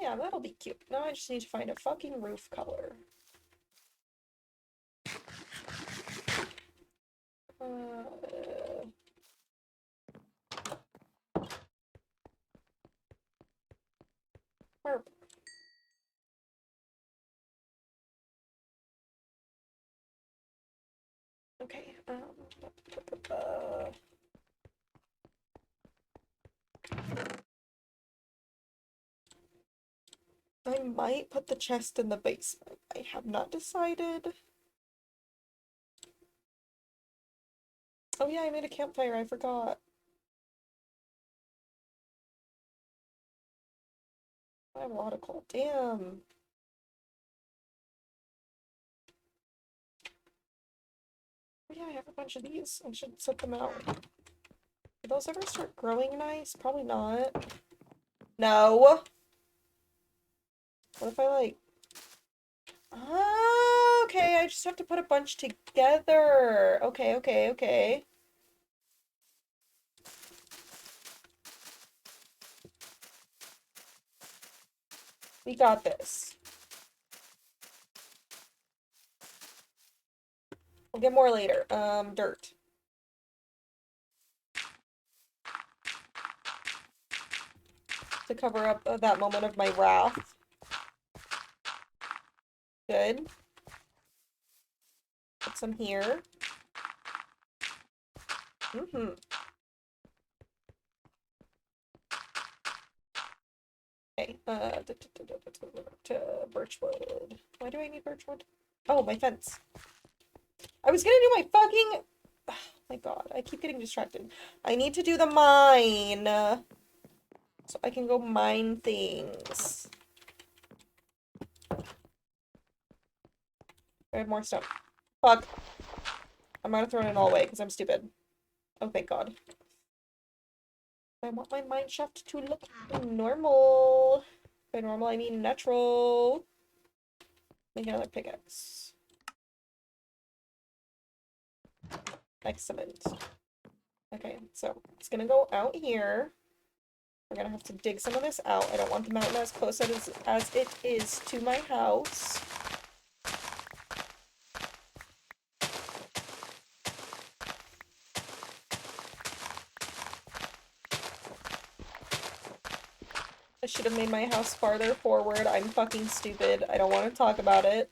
Yeah, that'll be cute. Now I just need to find a fucking roof color. Purple. Okay, I might put the chest in the basement. I have not decided. Oh yeah, I made a campfire, I forgot. I have a lot of coal. Damn. Oh yeah, I have a bunch of these. I should set them out. Do those ever start growing nice? Probably not. No! What if I like... Ah, okay, I just have to put a bunch together. Okay, okay, okay. We got this. We'll get more later. Dirt. To cover up that moment of my wrath. Good. Put some here. Mm-hmm. Okay, to birchwood. Why do I need birchwood? Oh, my fence. I was gonna do my fucking... Oh my god, I keep getting distracted. I need to do the mine. So I can go mine things. I have more stuff. Fuck. I might have thrown it all away because I'm stupid. Oh, thank god. I want my mine shaft to look normal. By normal, I mean natural. Make another pickaxe. Excellent. Okay, so it's gonna go out here. We're gonna have to dig some of this out. I don't want the mountain as close as it is to my house. I should have made my house farther forward. I'm fucking stupid. I don't want to talk about it.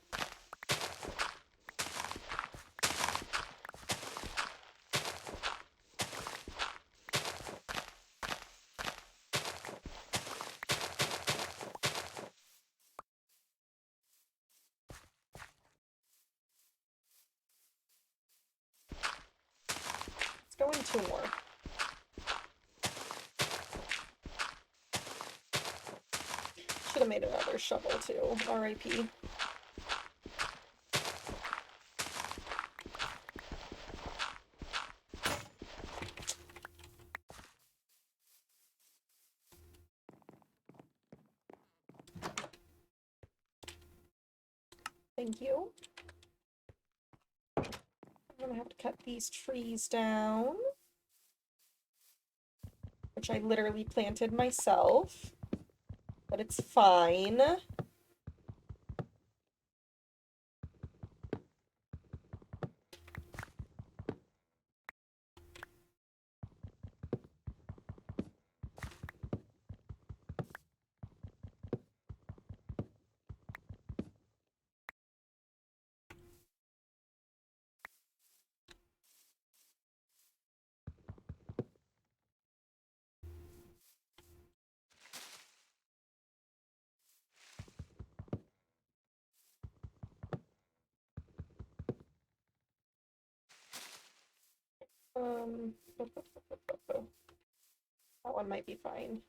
Let's go in two more. Should have made another shovel too. R.I.P. Thank you. I'm gonna have to cut these trees down. Which I literally planted myself. But it's fine. That one might be fine.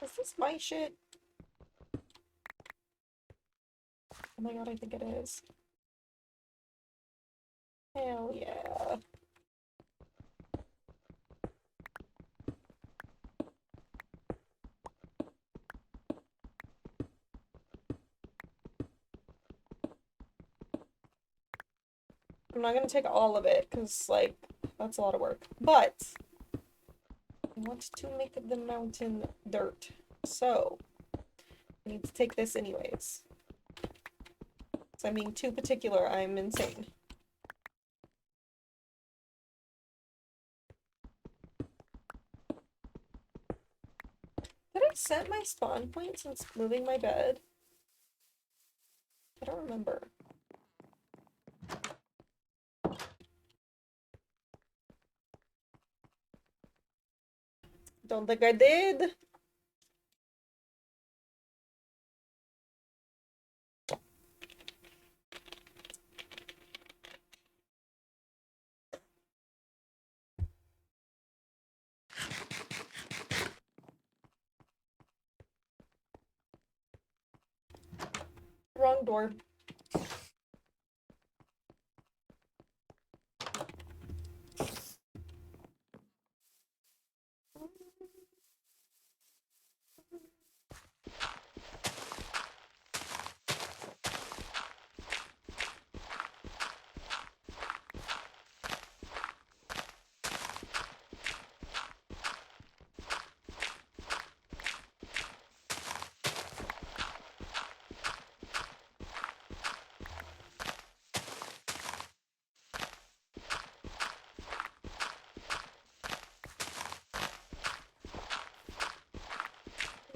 Is this my shit? Oh my god, I think it is. Hell yeah. I'm not gonna take all of it, because, like, that's a lot of work. But, I want to make the mountain dirt. So, I need to take this anyways. So I'm being too particular, I'm insane. Did I set my spawn point since moving my bed? I don't remember. Don't think I did. Wrong door.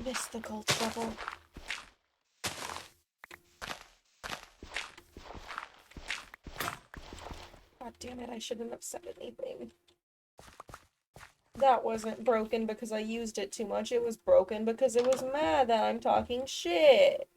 Mystical trouble. God damn it, I shouldn't have said anything. That wasn't broken because I used it too much. It was broken because it was mad that I'm talking shit.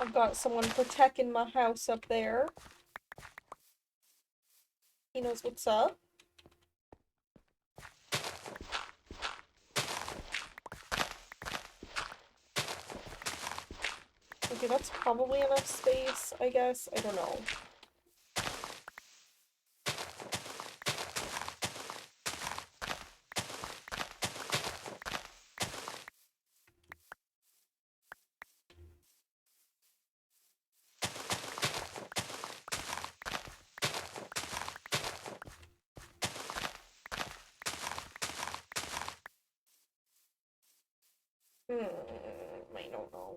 I've got someone protecting my house up there. He knows what's up. Okay, that's probably enough space, I guess. I don't know. I don't know.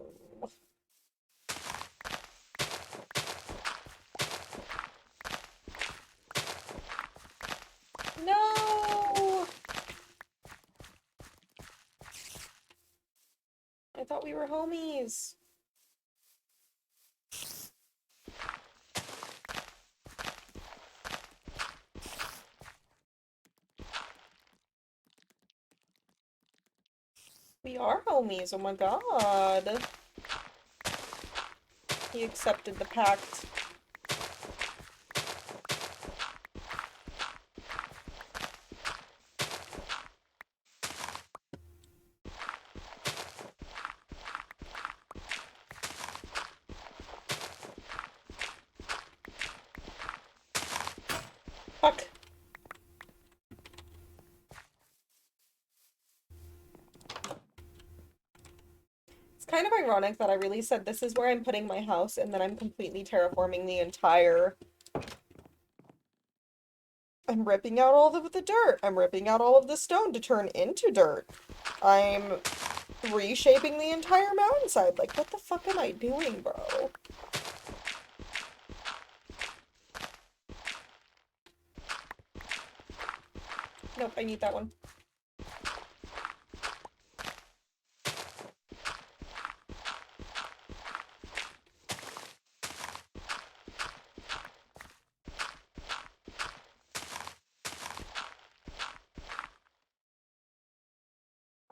No! I thought we were homies. We are homies, oh my god. He accepted the pact. kind of ironic that I really said this is where I'm putting my house, and then I'm completely terraforming the entire... I'm ripping out all of the dirt. I'm ripping out all of the stone to turn into dirt. I'm reshaping the entire mountainside. Like, what the fuck am I doing, bro? Nope, I need that one.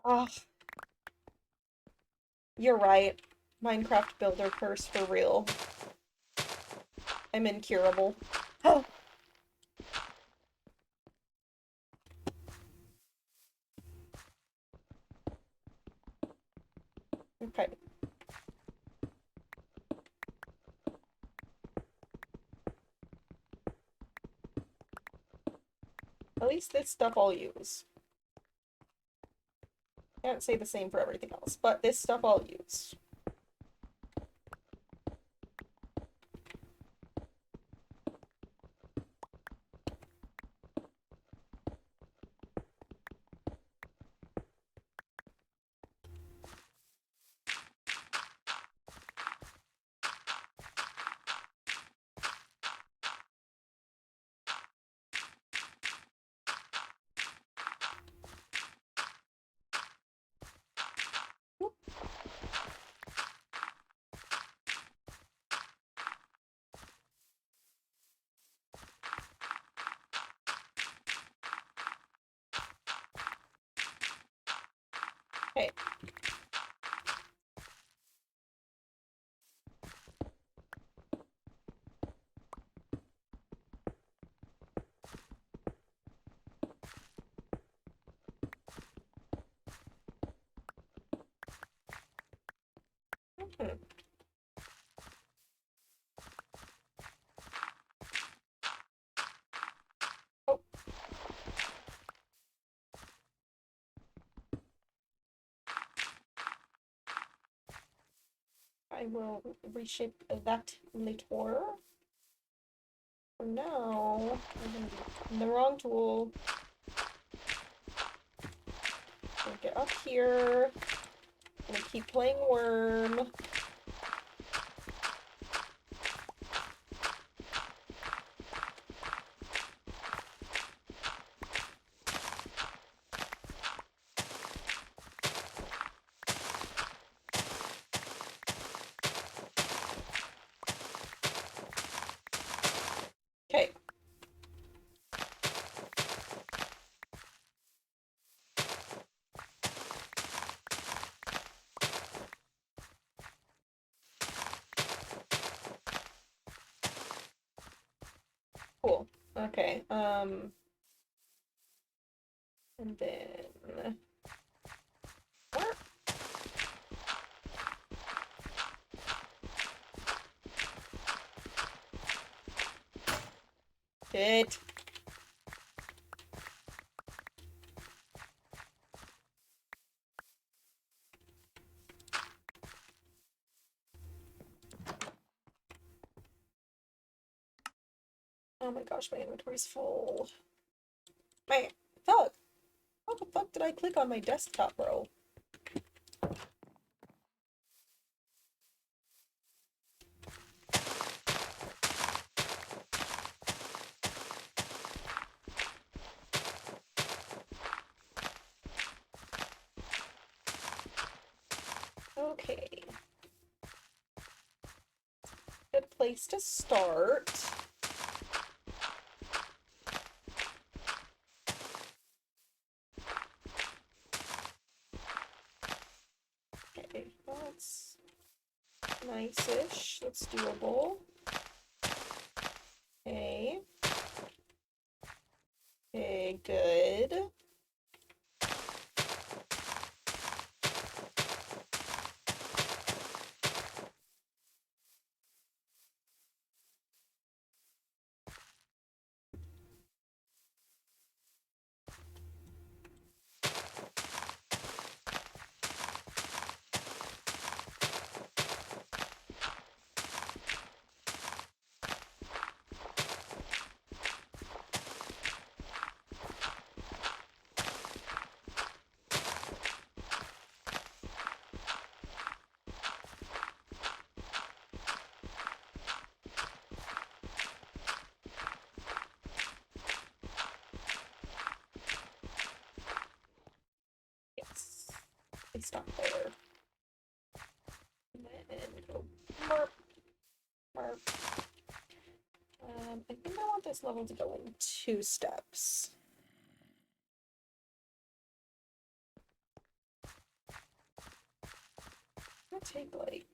Ah, you're right. Minecraft builder curse for real. I'm incurable. Okay. At least this stuff I'll use. Can't say the same for everything else, but this stuff I'll use. Okay. Hmm. Oh, I will reshape that later. For now, I'm gonna be the wrong tool. Gonna get up here. Gonna keep playing worm. Okay. Cool. Okay. And then... What? Shit. Oh my gosh, my inventory's full. My fuck. How the fuck did I click on my desktop, bro? Okay. Good place to start. Okay, that's nice-ish. That's doable. Okay. Okay, good. stop there. And then go mark, mark. I think I want this level to go in 2 steps. I'm gonna take like,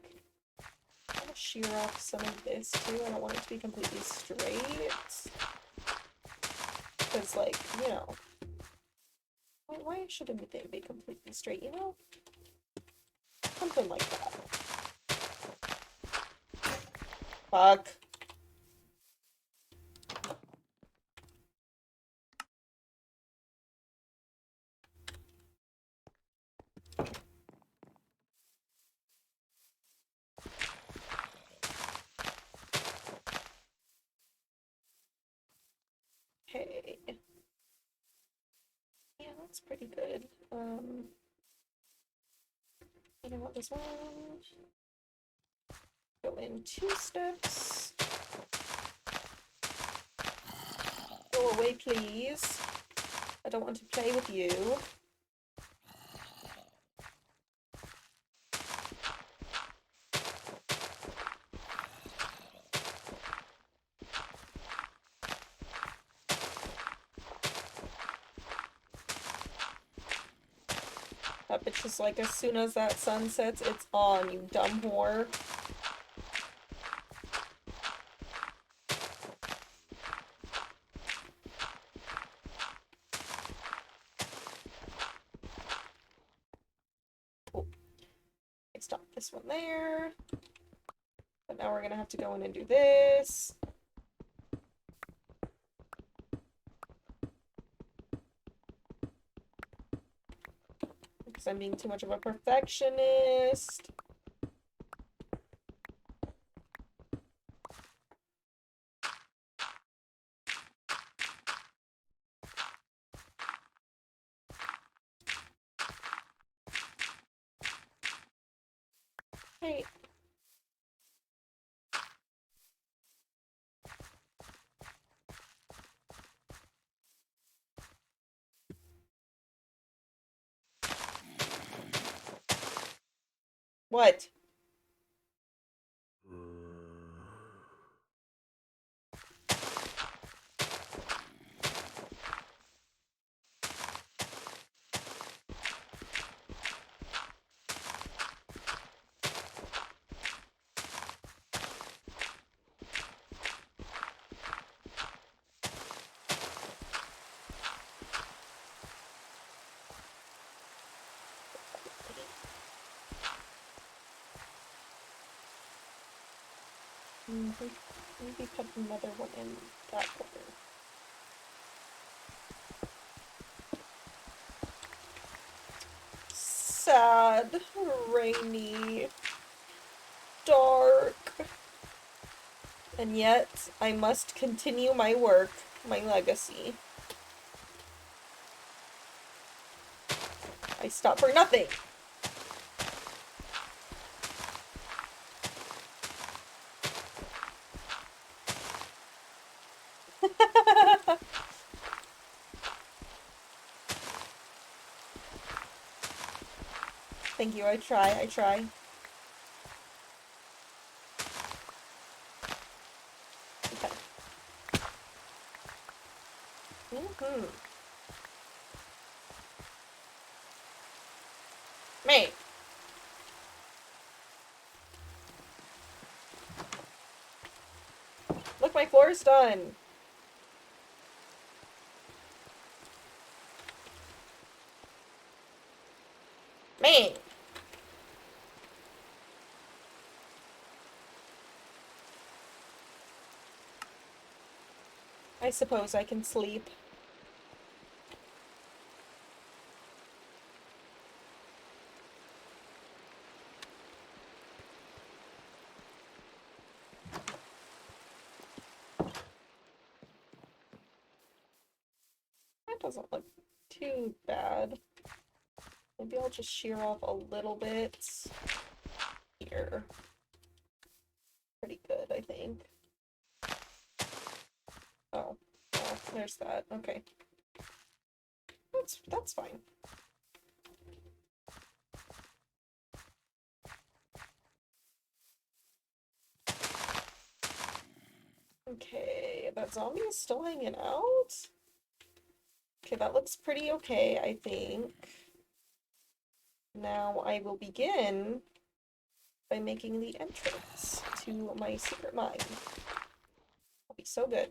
I'm gonna shear off some of this too. I don't want it to be completely straight. Because like, you know, why shouldn't they be completely straight, you know? Something like that. Fuck. Okay. Yeah, that's pretty good. And I want this one. Go in 2 steps. Go away, please. I don't want to play with you. That bitch is like, as soon as that sun sets, it's on, you dumb whore. Cool. I stopped this one there. But now we're gonna have to go in and do this. Because I'm being too much of a perfectionist. Hey. What? Maybe put another one in that corner. Sad, rainy, dark. And yet, I must continue my work, my legacy. I stop for nothing! Thank you, I try. Okay. Mate! Look, my floor's done! Man! I suppose I can sleep. That doesn't look too bad. Maybe I'll just shear off a little bit here. Pretty good, I think. Oh, well, there's that. Okay. That's fine. Okay, that zombie is still hanging out. Okay, that looks pretty okay, I think. Now I will begin by making the entrance to my secret mine. That'll be so good.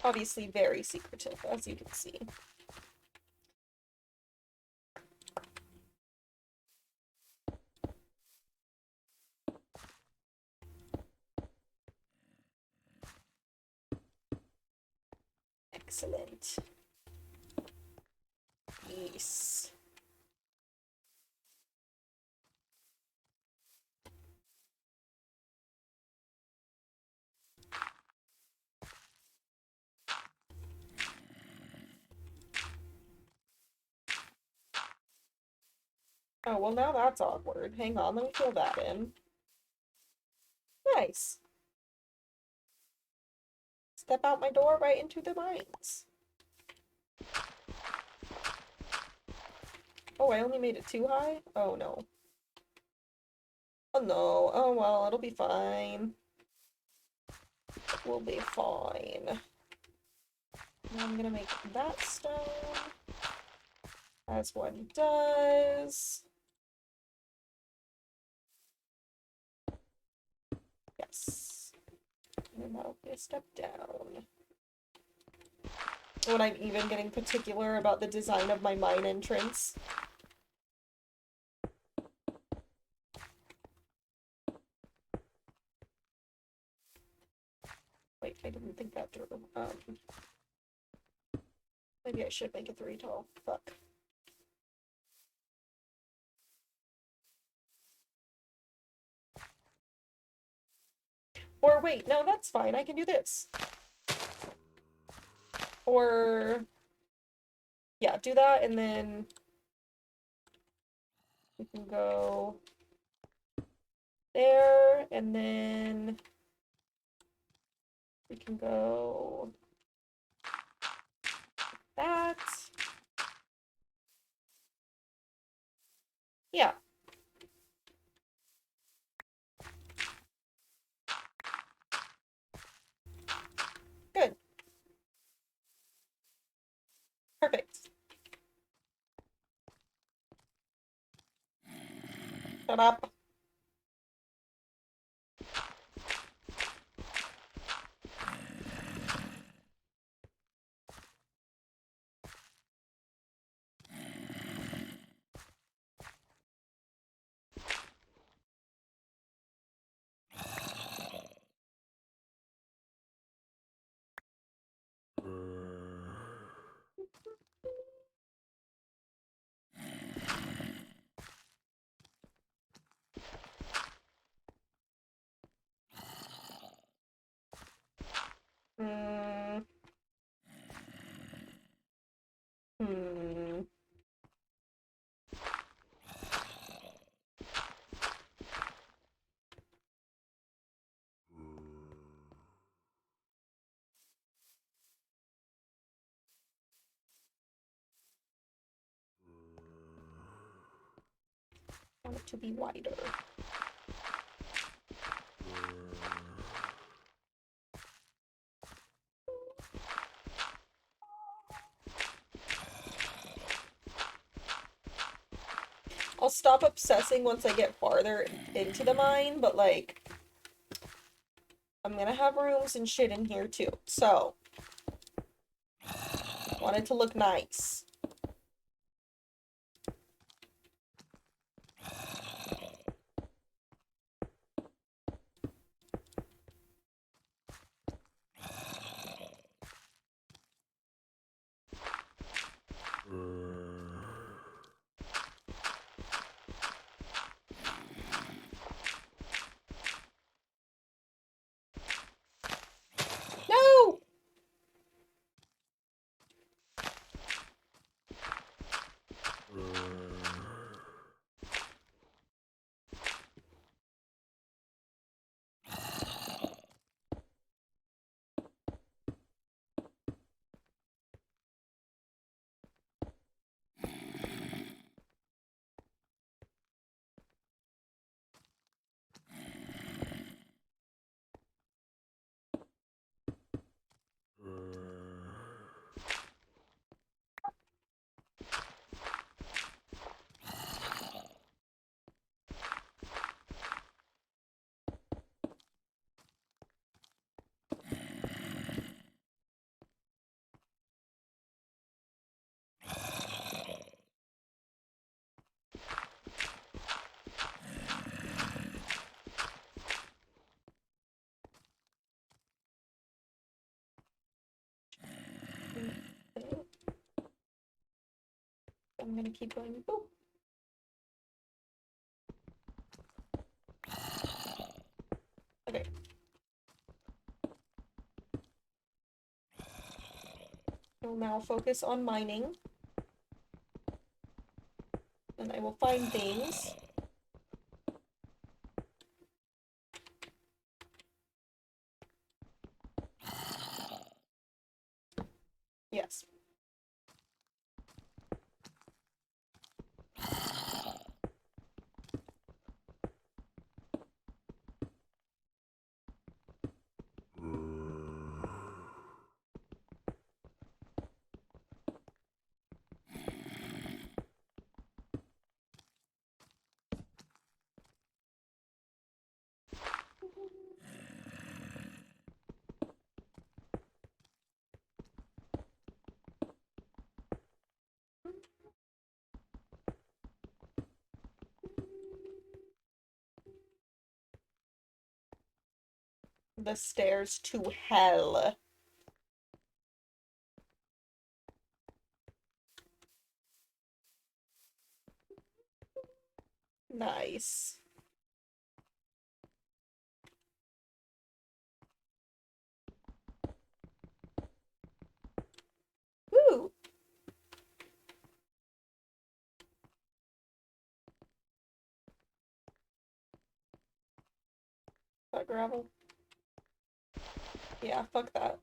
Obviously very secretive, as you can see. Excellent. Yes. Oh, well now that's awkward. Hang on, let me fill that in. Nice. Step out my door right into the mines. Oh, I only made it too high? Oh no. Oh no. Oh well, it'll be fine. We'll be fine. Now I'm gonna make that stone. As one does. Yes. And that'll be a step down. When I'm even getting particular about the design of my mine entrance. Wait, I didn't think that through. Maybe I should make it 3 tall. Fuck. Or wait, no, that's fine. I can do this. Or yeah, do that and then we can go there and then we can go that. Yeah. Good. Perfect. Shut up. Hmm. Hmm. I want it to be wider. I'll stop obsessing once I get farther into the mine, but like I'm gonna have rooms and shit in here too. So want it to look nice. No! I'm gonna keep going. Boop. Okay. I'll now focus on mining. And I will find things. Yes. The stairs to hell. Nice. Woo! That gravel. Yeah, fuck that.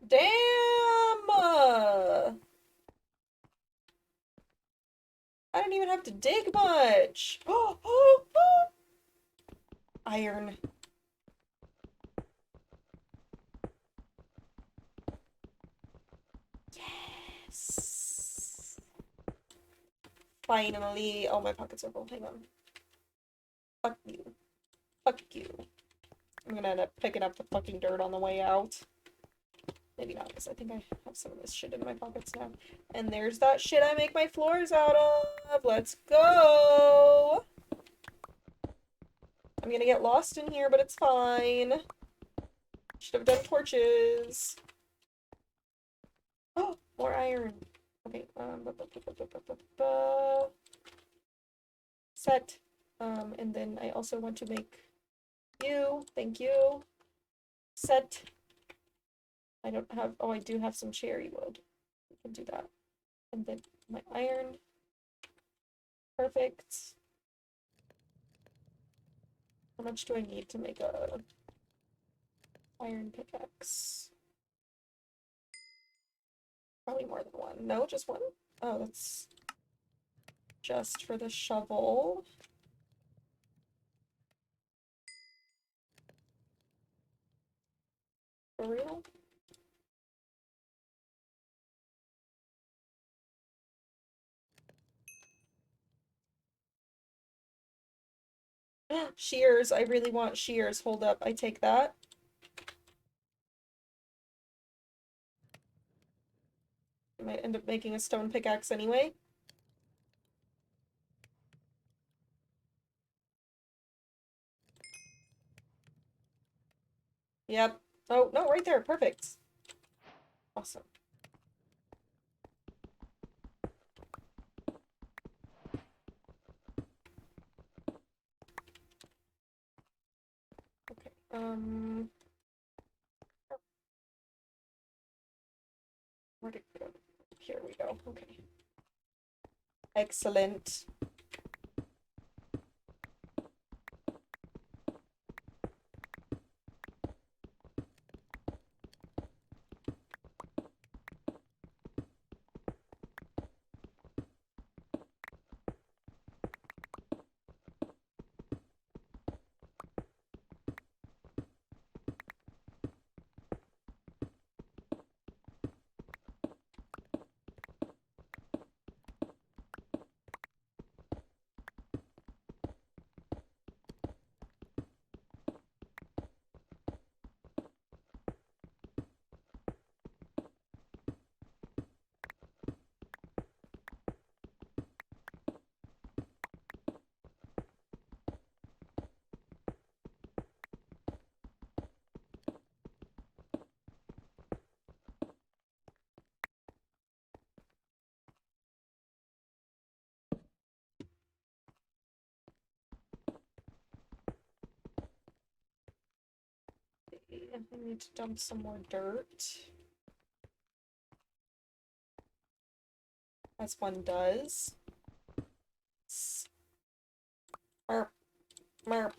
Damn! I didn't even have to dig much. Iron. Yes. Finally. Oh, my pockets are full. Hang on. Fuck you. Fuck you. I'm gonna end up picking up the fucking dirt on the way out. Maybe not, because I think I have some of this shit in my pockets now. And there's that shit I make my floors out of. Let's go! I'm gonna get lost in here, but it's fine. Should have done torches. Oh, more iron. Okay, set. And then I also want to make you. Thank you. Set. I don't have, oh, I do have some cherry wood. We can do that. And then my iron. Perfect. How much do I need to make a iron pickaxe? Probably more than one. No, just one? Oh, that's just for the shovel. For real? Shears. I really want shears. Hold up. I take that. I might end up making a stone pickaxe anyway. Yep. Oh, no, right there. Perfect. Awesome. Okay. Where'd it go? Here we go. Okay. Excellent. I need to dump some more dirt. As one does. Merp. Merp.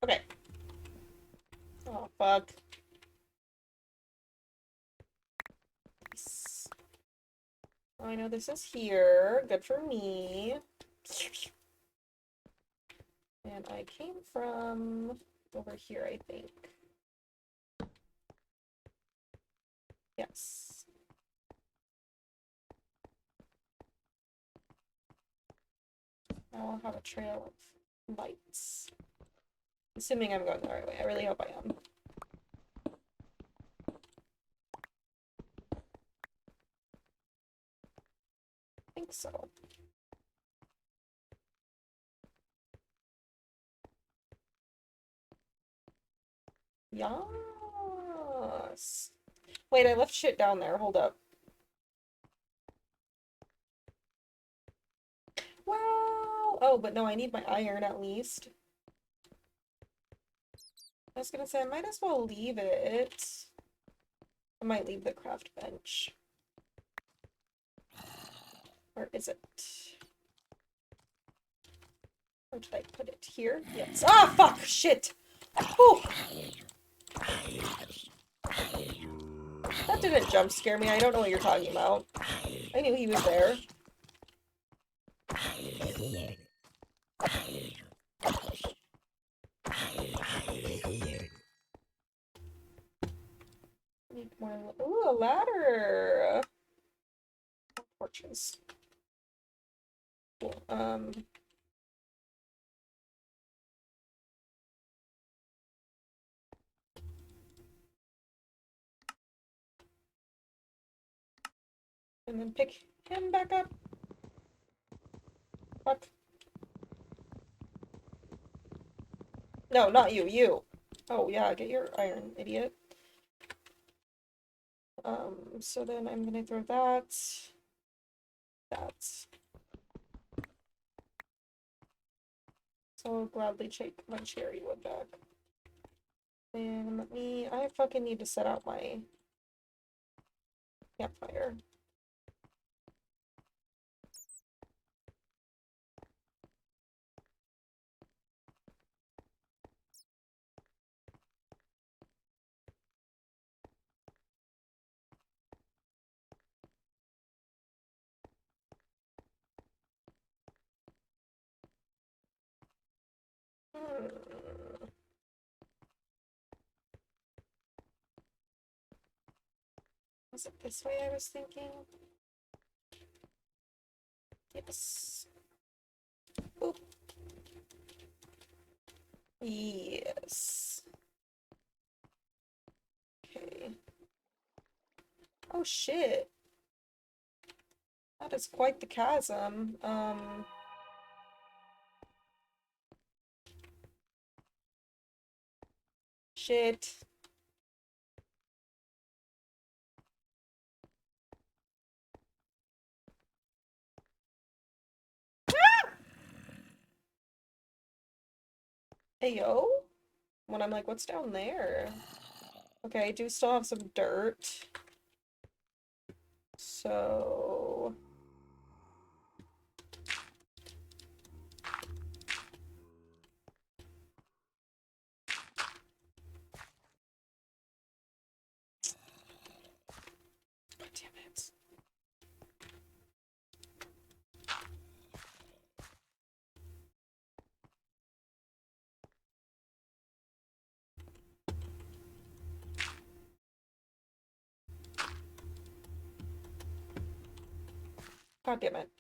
Okay. Oh, fuck. Nice. Oh, I know this is here. Good for me. And I came from over here, I think. Yes. Now I'll have a trail of lights. Assuming I'm going the right way. I really hope I am. I think so. Yes. Wait, I left shit down there. Hold up. Wow. Oh, but no, I need my iron at least. I was gonna say, I might as well leave it. I might leave the craft bench. Where is it? Where did I put it? Here? Yes. Ah, fuck! Shit! Whew. That didn't jump scare me. I don't know what you're talking about. I knew he was there. Need more. Ooh, a ladder! Torches. Cool. And then pick him back up. Fuck. No, not you, you. Oh yeah, get your iron, idiot. So then I'm gonna throw that. So I'll gladly take my cherry wood back. And let me, I fucking need to set out my campfire. Hmm. Was it this way I was thinking? Yes. Oop. Yes. Okay. Oh shit. That is quite the chasm. Shit. Hey yo? When I'm like, what's down there? Okay, I do still have some dirt. So it. God damn it.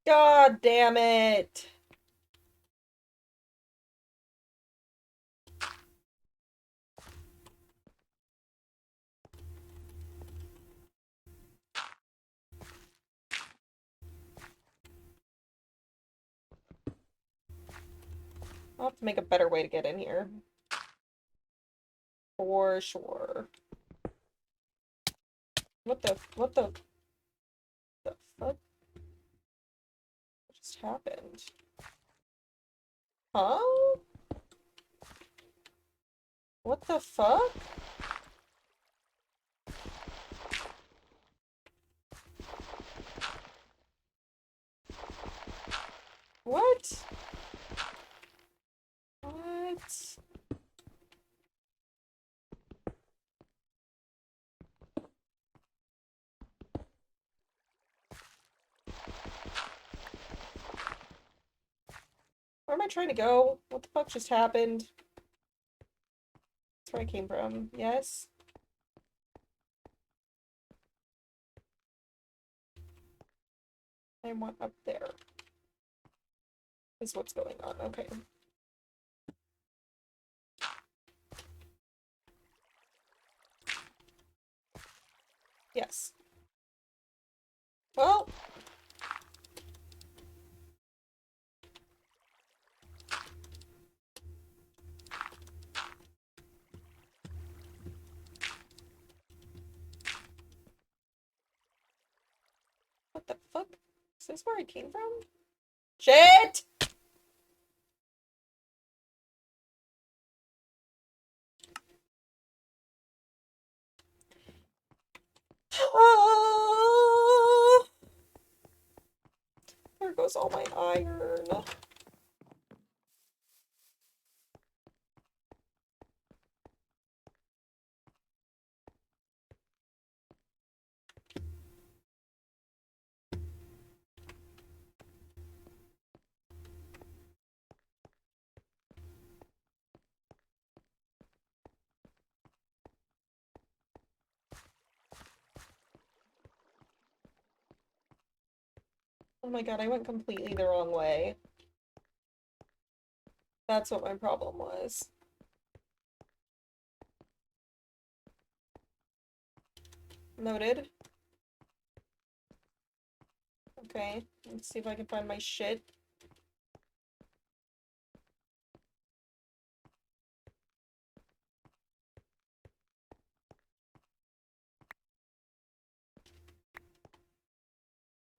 God damn it. I'll have to make a better way to get in here. For sure. What the fuck just happened? Huh? What the fuck? What? What? Where am I trying to go? What the fuck just happened? That's where I came from. Yes? I want up there. Is what's going on. Okay. Yes. Well. What the fuck? Is this where I came from? Shit! There goes all my iron. Oh my god, I went completely the wrong way. That's what my problem was. Noted. Okay, let's see if I can find my shit.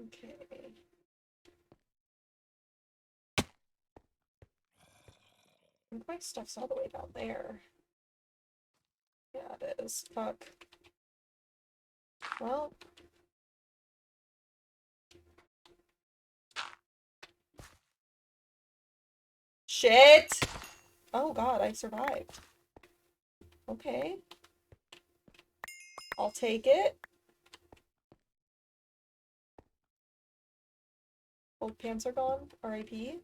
Okay. I think my stuff's all the way down there. Yeah, it is. Fuck. Well. Shit! Oh god, I survived. Okay. I'll take it. Both pants are gone. R.I.P.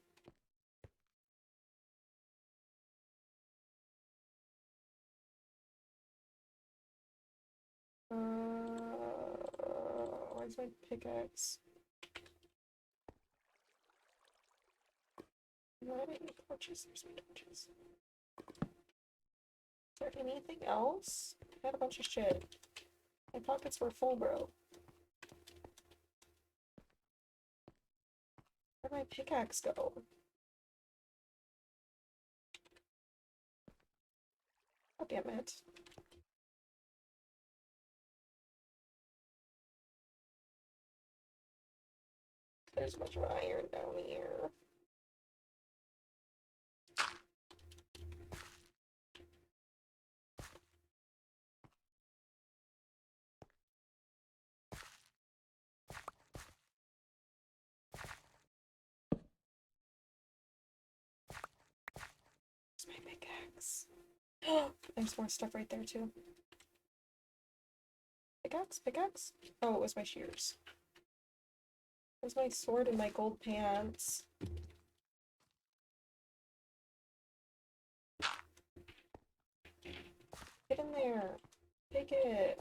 Where's my pickaxe? Do I have any torches? There's my torches. Is there anything else? I had a bunch of shit. My pockets were full, bro. Where'd my pickaxe go? God damn it. There's a bunch of iron down here. Where's my pickaxe? There's more stuff right there too. Pickaxe? Pickaxe? Oh, it was my shears. There's my sword and my gold pants. Get in there. Take it.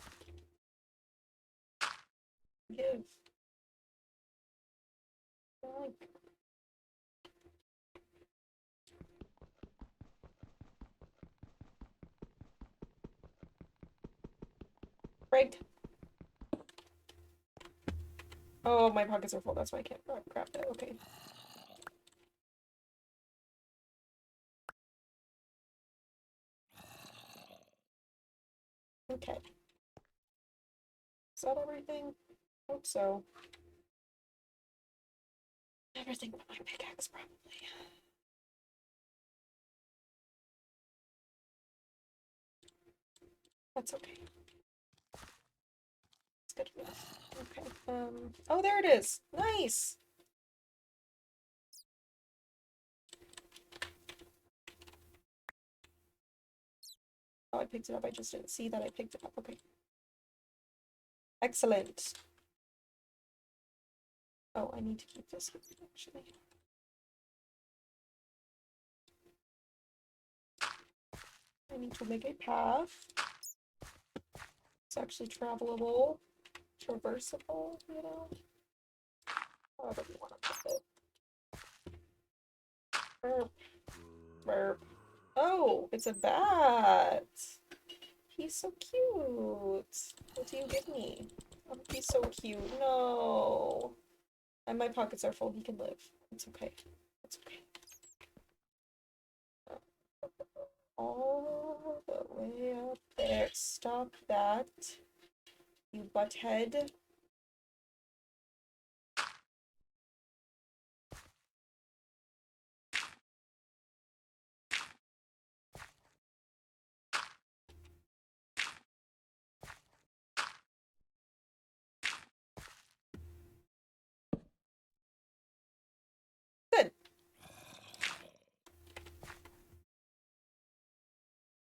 Give. Like. Break. Oh, my pockets are full. That's why I can't grab that. Okay. Okay. Is that everything? Hope so. Everything but my pickaxe, probably. That's okay. It's good enough. Okay. Oh, there it is. Nice. Oh, I picked it up. I just didn't see that I picked it up. Okay. Excellent. Oh, I need to keep this actually. I need to make a path. It's actually travelable, traversable, you know? However you want to put it. Burp. Burp. Oh, it's a bat. He's so cute. What do you give me? Oh, he's so cute. No. And my pockets are full. He can live. It's okay. It's okay. All the way up there. Stop that, you butthead. Good.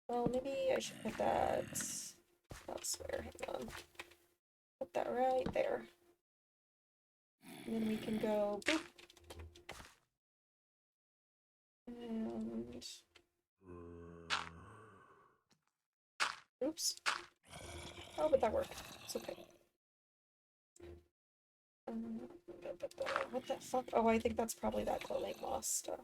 Well, maybe I should put that elsewhere. Hang on. Put that right there. And then we can go boop. And oops. Oh, but that worked. It's okay. What the fuck? Oh, I think that's probably that clothing loss stuff.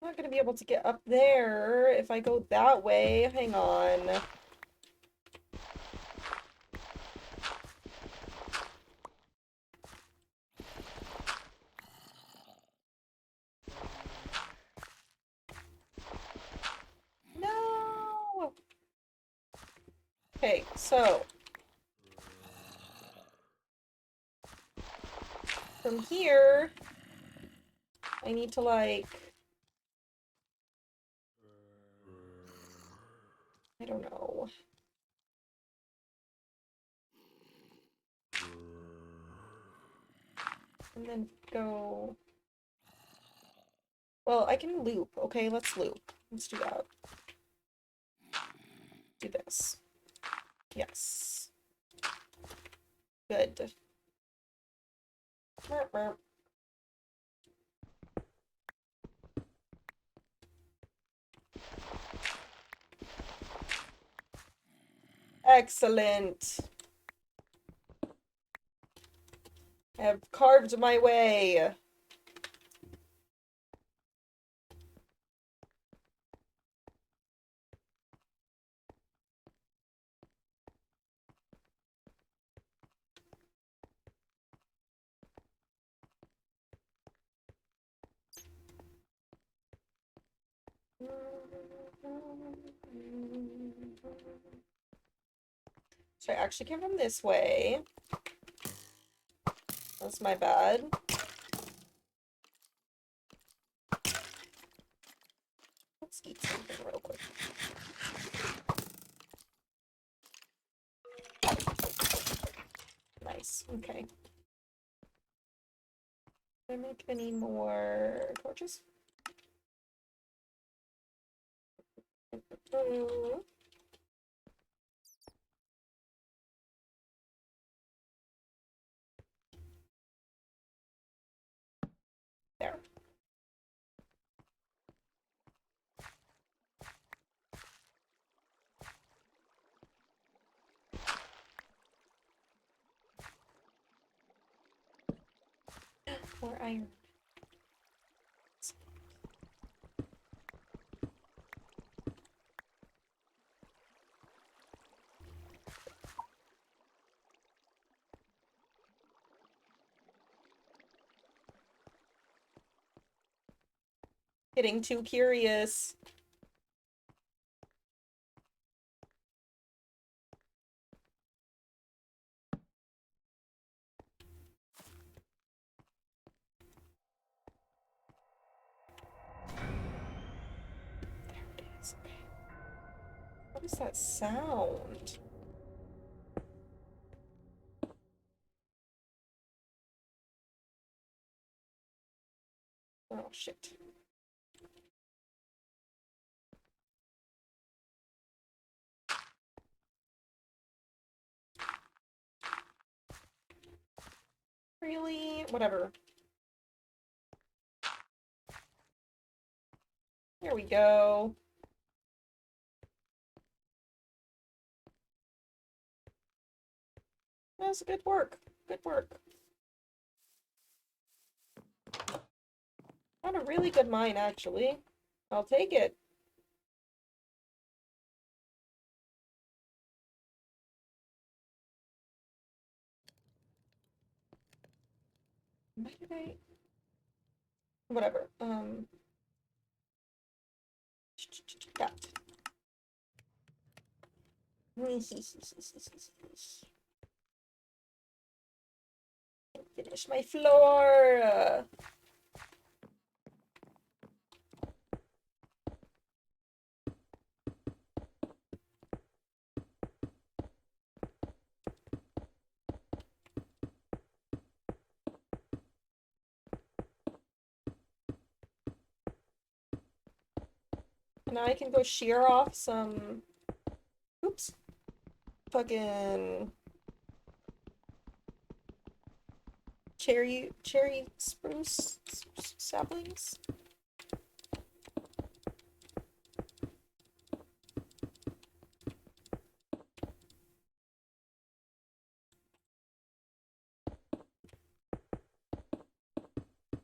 I'm not gonna be able to get up there if I go that way. Hang on. No! Okay, so from here, I need to like, I don't know. And then go, well, I can loop. Okay, let's loop. Let's do that. Do this. Yes. Good. Merp, merp. Excellent. I have carved my way. So I actually came from this way. That's my bad. Nice. Okay. Did I make any more torches? Mm. There. More iron. Getting too curious. There it is. Okay. What is that sound? Oh, shit. Really? Whatever. There we go. That's good work. Good work. Not a really good mine, actually. I'll take it. Why did I... Whatever. Got Finish my floor. And now I can go shear off some... Oops. Fucking... cherry spruce saplings.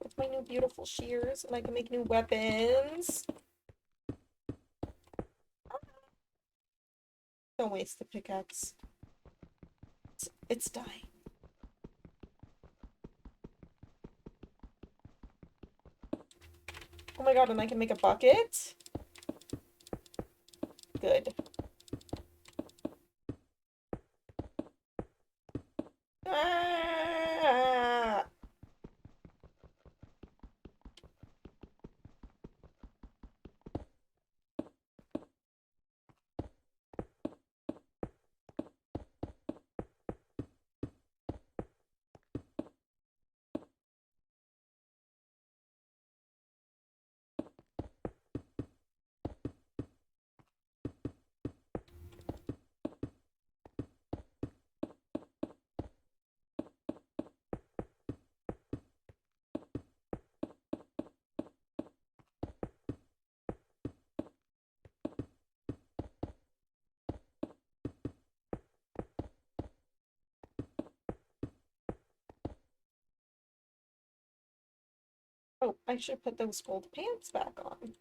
With my new beautiful shears, and I can make new weapons. Don't waste the pickaxe. It's dying. Oh my god, and I can make a bucket? Good. Ah! Oh, I should put those gold pants back on.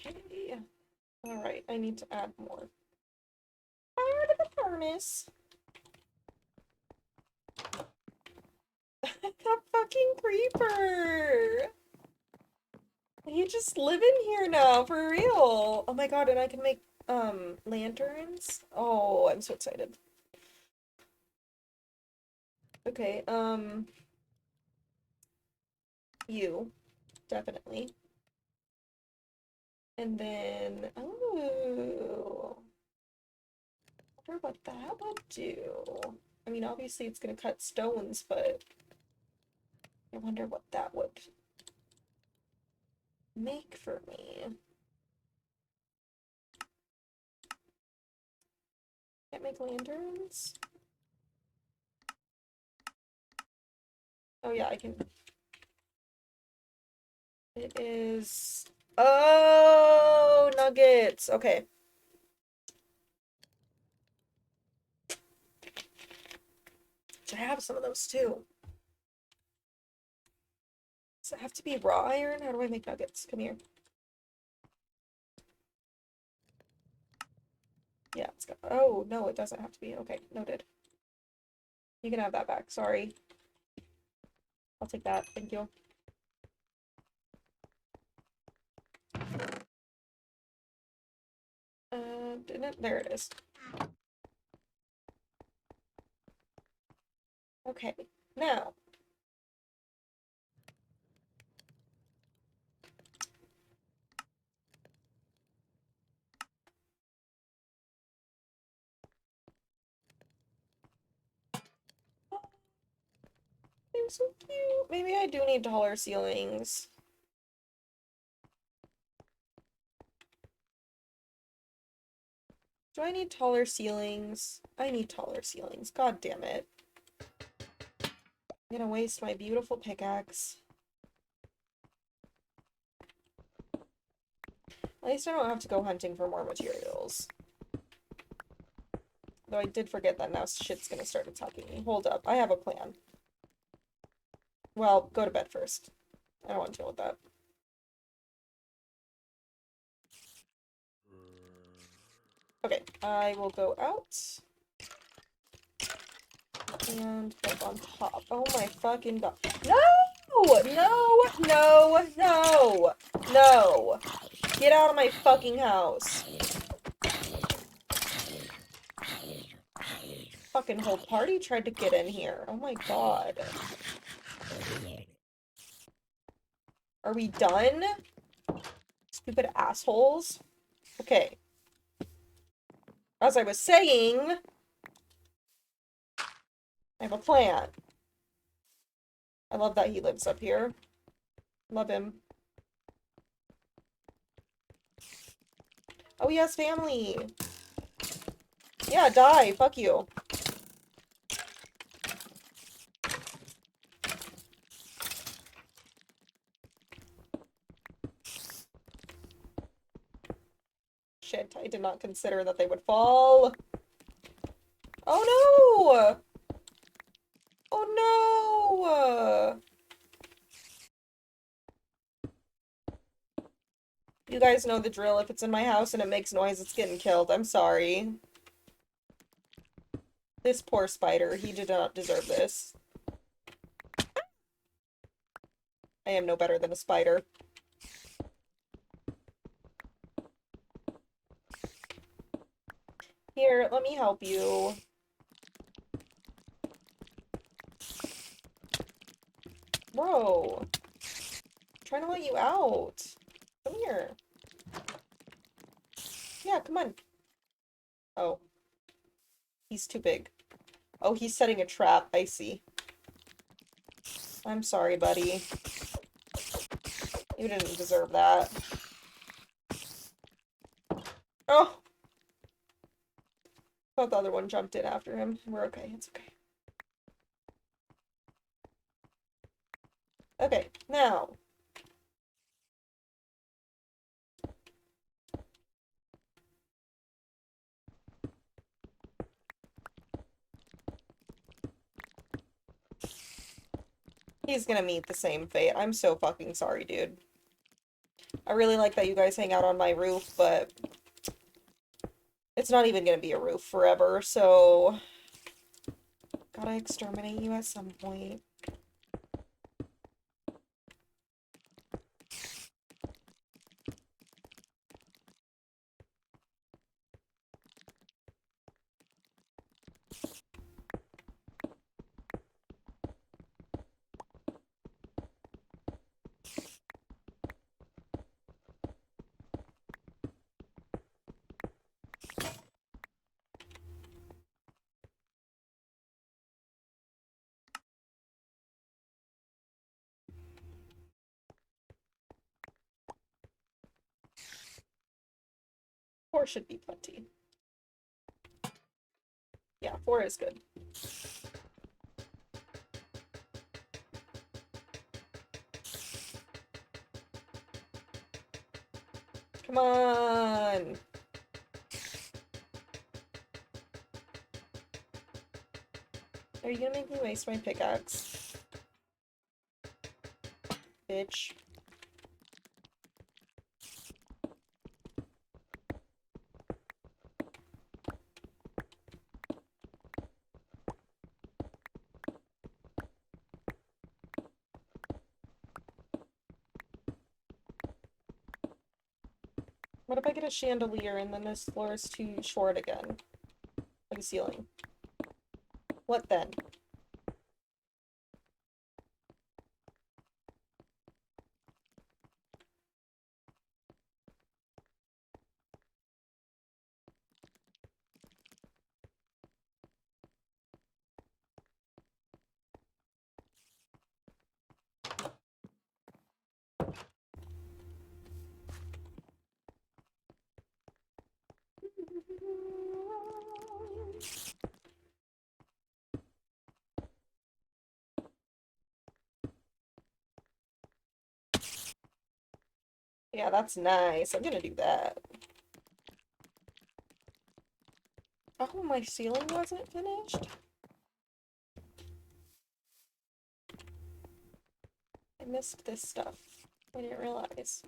Okay. Alright, I need to add more fire to the furnace. That fucking creeper! You just live in here now, for real. Oh my god, and I can make lanterns. Oh, I'm so excited. Okay, you, definitely. And then, oh, I wonder what that would do. I mean, obviously it's gonna cut stones, but I wonder what that would make for me. Can't make lanterns? Oh yeah, I can. It is... Oh, nuggets! Okay. I have some of those too. Does it have to be raw iron? How do I make nuggets? Come here. Yeah, it's got... Oh, no, it doesn't have to be. Okay, noted. You can have that back. Sorry. I'll take that. Thank you. Didn't it? There it is. Okay, now. They're so cute. Maybe I do need taller ceilings. Do I need taller ceilings? I need taller ceilings. God damn it. I'm gonna waste my beautiful pickaxe. At least I don't have to go hunting for more materials. Though I did forget that now shit's gonna start attacking me. Hold up, I have a plan. Well, go to bed first. I don't want to deal with that. Okay, I will go out. And like on top. Oh my fucking god. No! No! No! No! No! Get out of my fucking house. Fucking whole party tried to get in here. Oh my god. Are we done? Stupid assholes. Okay. As I was saying, I have a plan. I love that he lives up here. Love him. Oh, he has family. Yeah, die. Fuck you. Shit, I did not consider that they would fall. Oh no! Oh no! You guys know the drill. If it's in my house and it makes noise, it's getting killed. I'm sorry. This poor spider. He did not deserve this. I am no better than a spider. Here, let me help you. Bro. I'm trying to let you out. Come here. Yeah, come on. Oh. He's too big. Oh, he's setting a trap. I see. I'm sorry, buddy. You didn't deserve that. Oh! Thought the other one jumped in after him. We're okay. It's okay. Okay, now. He's gonna meet the same fate. I'm so fucking sorry, dude. I really like that you guys hang out on my roof, but it's not even gonna be a roof forever, so gotta exterminate you at some point. 4 should be plenty. Yeah, 4 is good. Come on! Are you gonna make me waste my pickaxe? Bitch. What if I get a chandelier and then this floor is too short again? Like a ceiling. What then? Yeah, that's nice. I'm gonna do that. Oh, my ceiling wasn't finished? I missed this stuff. I didn't realize.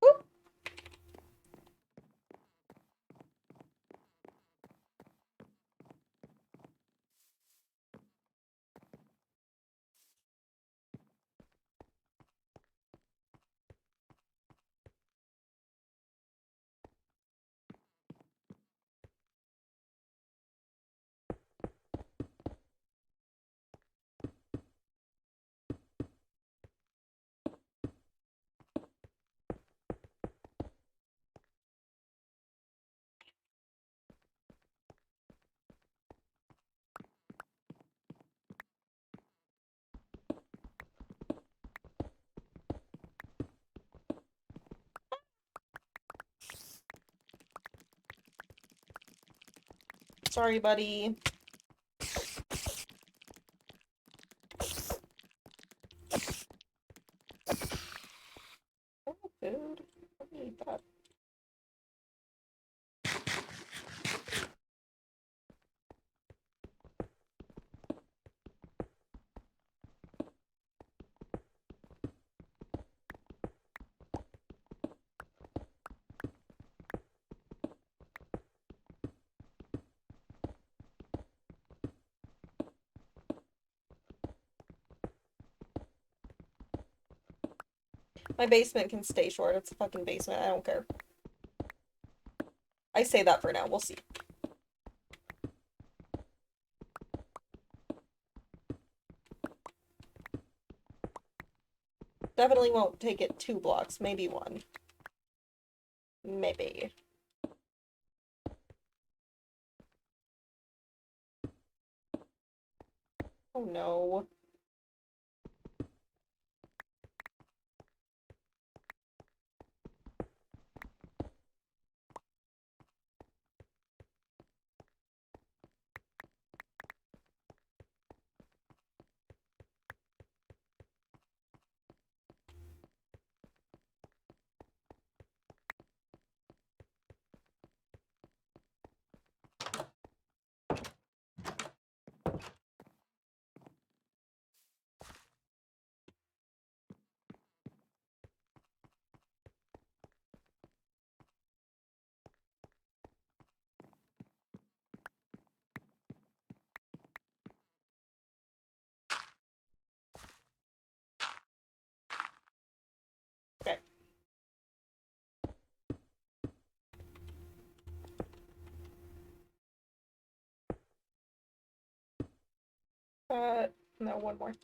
Whoop! Sorry, buddy. Oh, food. Let me eat that. My basement can stay short. It's a fucking basement. I don't care. I say that for now. We'll see. Definitely won't take it 2 blocks. Maybe 1. Maybe. Oh no. No, one more.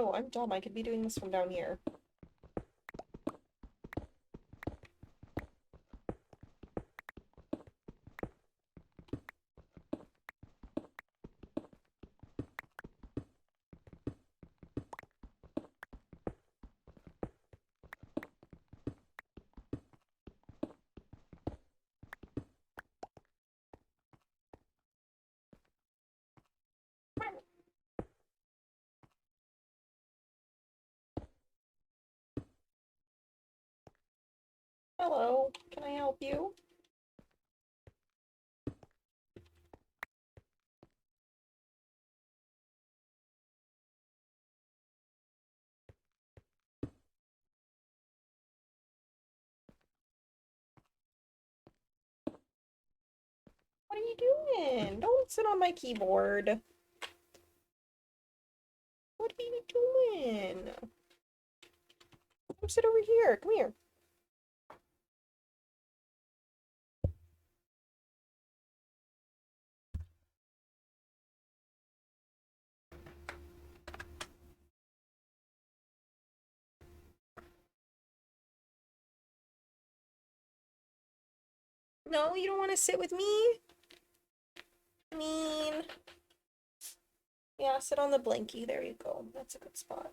Oh, I'm dumb. I could be doing this from down here. Hello, can I help you? What are you doing? Don't sit on my keyboard. What are you doing? Come sit over here. Come here. No, you don't want to sit with me? Mean. Yeah, sit on the blankie. There you go. That's a good spot.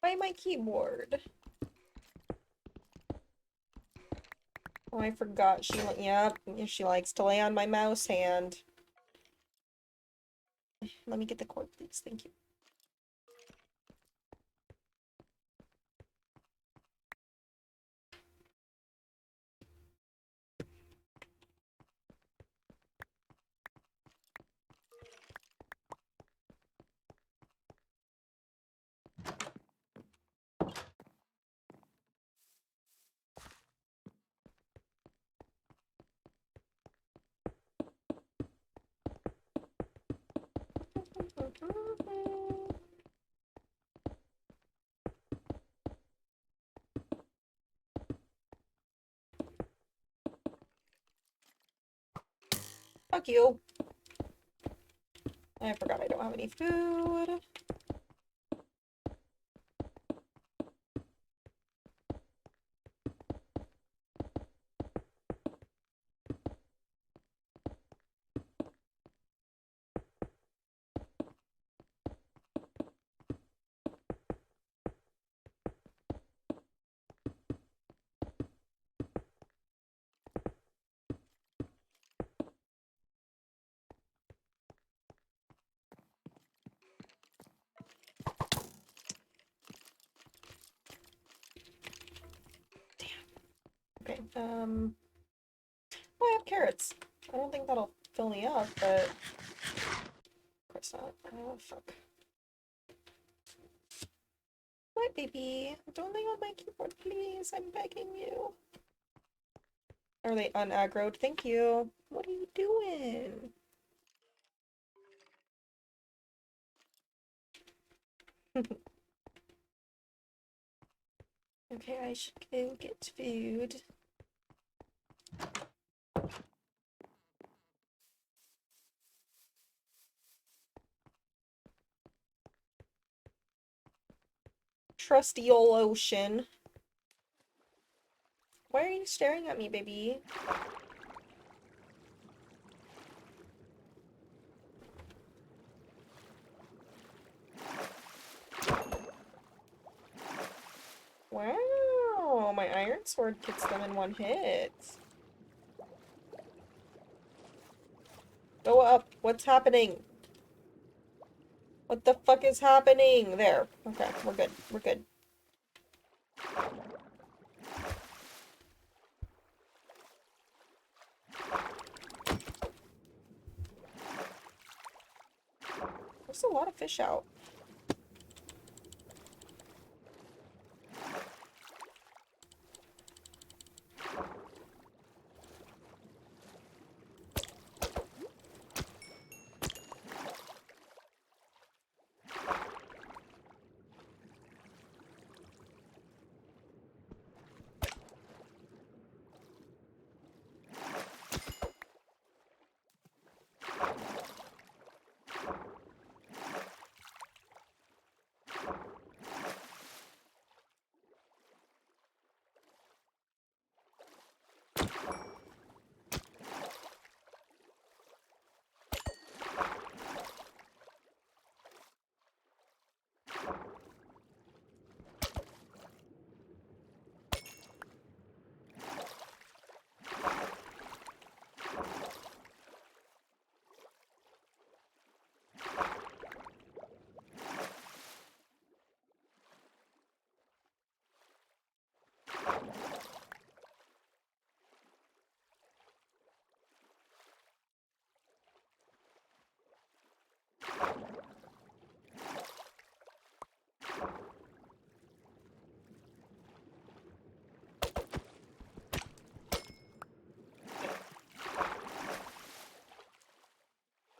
By my keyboard. Oh, I forgot. Yep, she likes to lay on my mouse hand. Let me get the cord, please. Thank you. Mhm. Fuck you. I forgot I don't have any food. Okay, oh, I have carrots. I don't think that'll fill me up, but of course not. Oh, fuck. What, baby? Don't lay on my keyboard, please. I'm begging you. Are they unaggroed? Thank you. What are you doing? Okay, I should go get food. Trusty ol' ocean. Why are you staring at me, baby? Wow, my iron sword gets them in one hit. Go up. What's happening? What the fuck is happening? There. Okay, we're good. We're good. There's a lot of fish out.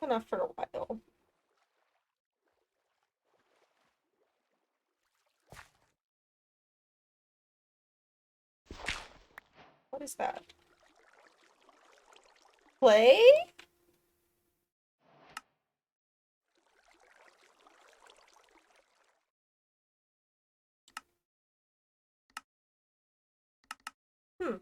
Enough for a while. What is that? Play? Hmm.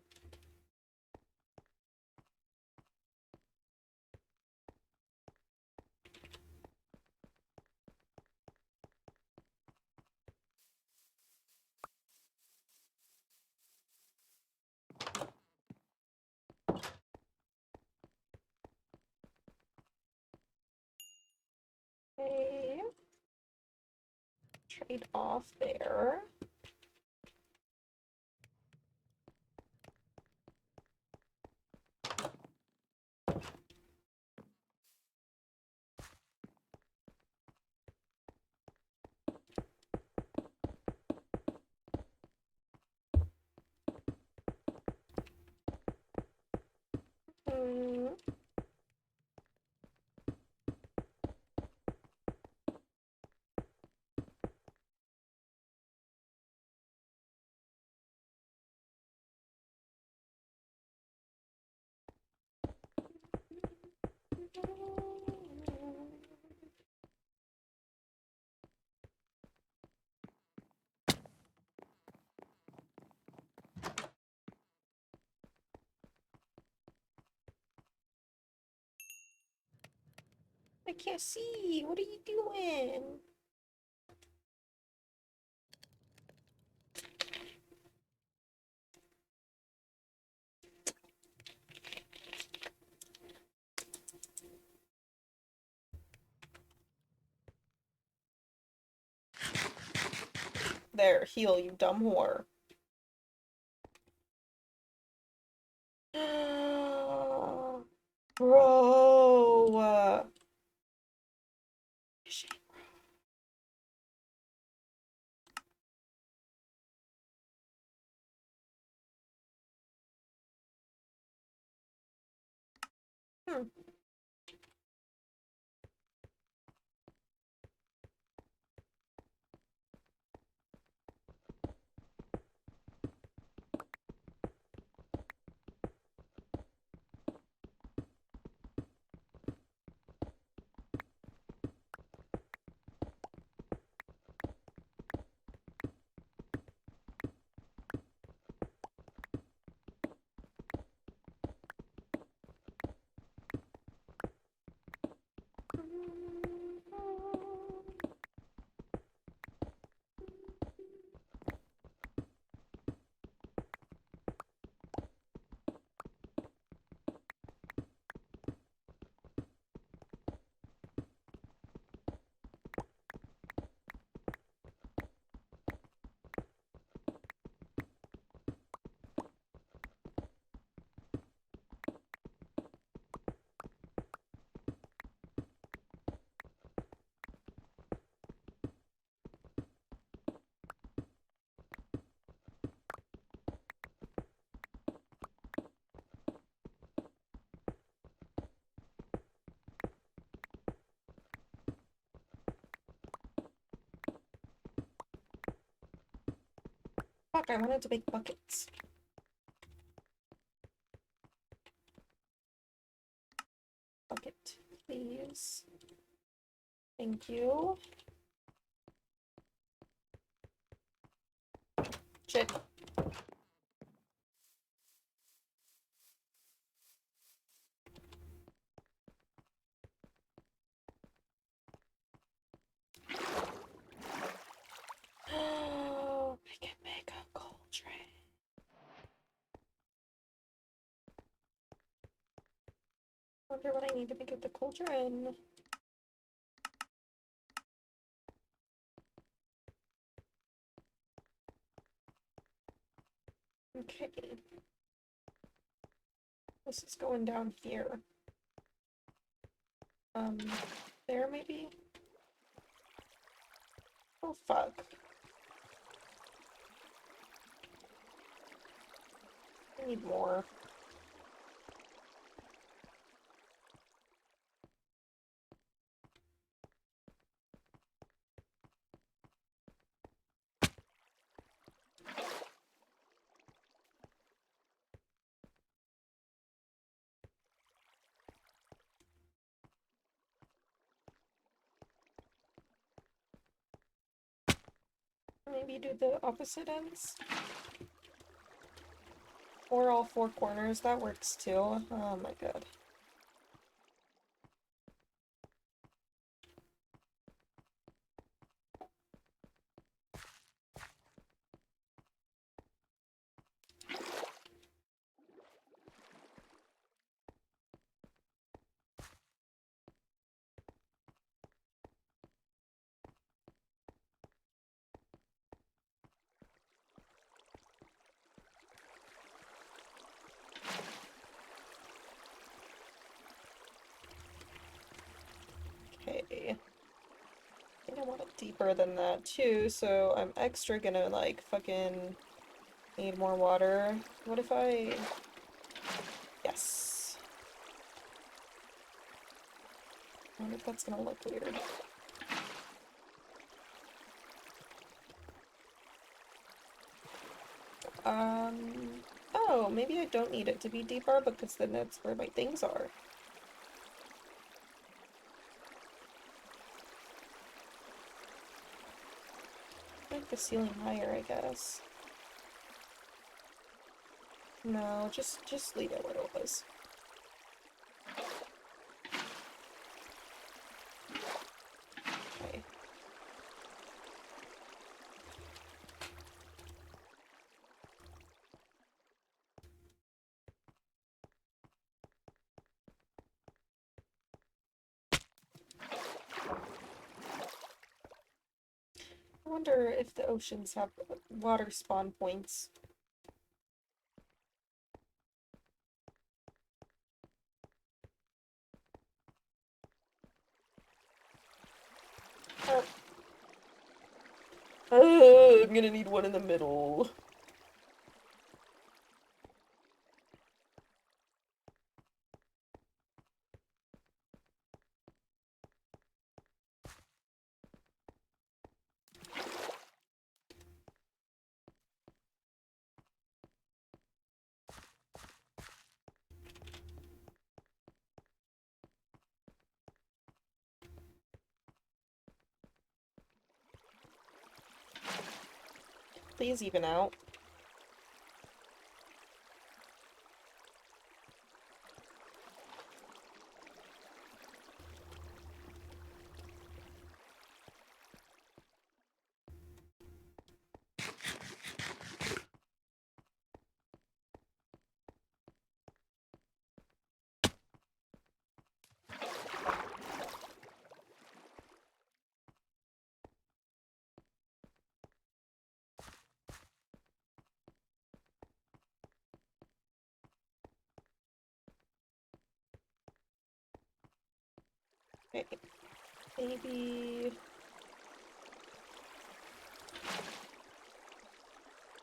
Okay. Trade off there. Hmm. I can't see. What are you doing? There, heal, you dumb whore. Bro. Shit. Hmm. Fuck, I wanted to make buckets. Bucket, please. Thank you. Shit. I can make a cauldron. Wonder what I need to make the cauldron. Okay. This is going down here. There maybe? Oh fuck. I need more. Maybe do the opposite ends? Or all four corners, that works too. Oh my god. Okay. I think I want it deeper than that too, so I'm extra gonna like fucking need more water. What if I... Yes. I wonder if that's gonna look weird. Oh, maybe I don't need it to be deeper because then that's where my things are. Make the ceiling higher, I guess. No, just leave it where it was. wonder if the oceans have water spawn points. Oh. I'm gonna need one in the middle. Please even out. Okay. Maybe...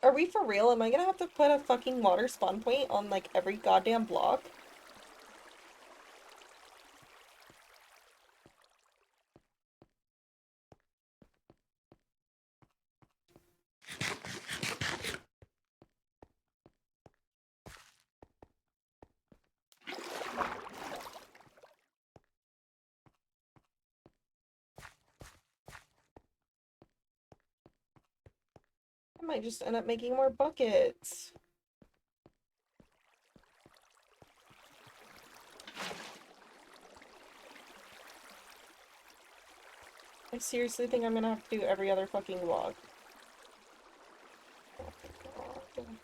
Are we for real? Am I gonna have to put a fucking water spawn point on, like, every goddamn block? I might just end up making more buckets. I seriously think I'm gonna have to do every other fucking log. Oh my god.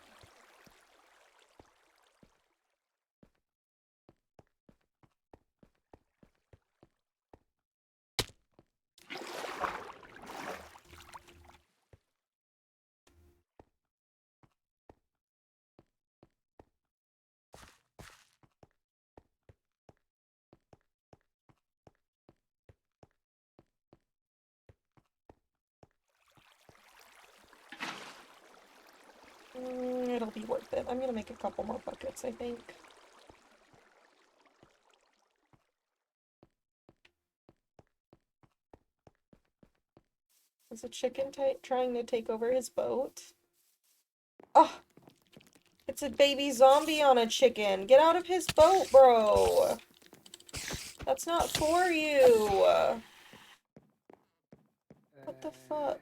It'll be worth it. I'm gonna make a couple more buckets, I think. Is a chicken trying to take over his boat? Oh! It's a baby zombie on a chicken! Get out of his boat, bro! That's not for you! What the fuck?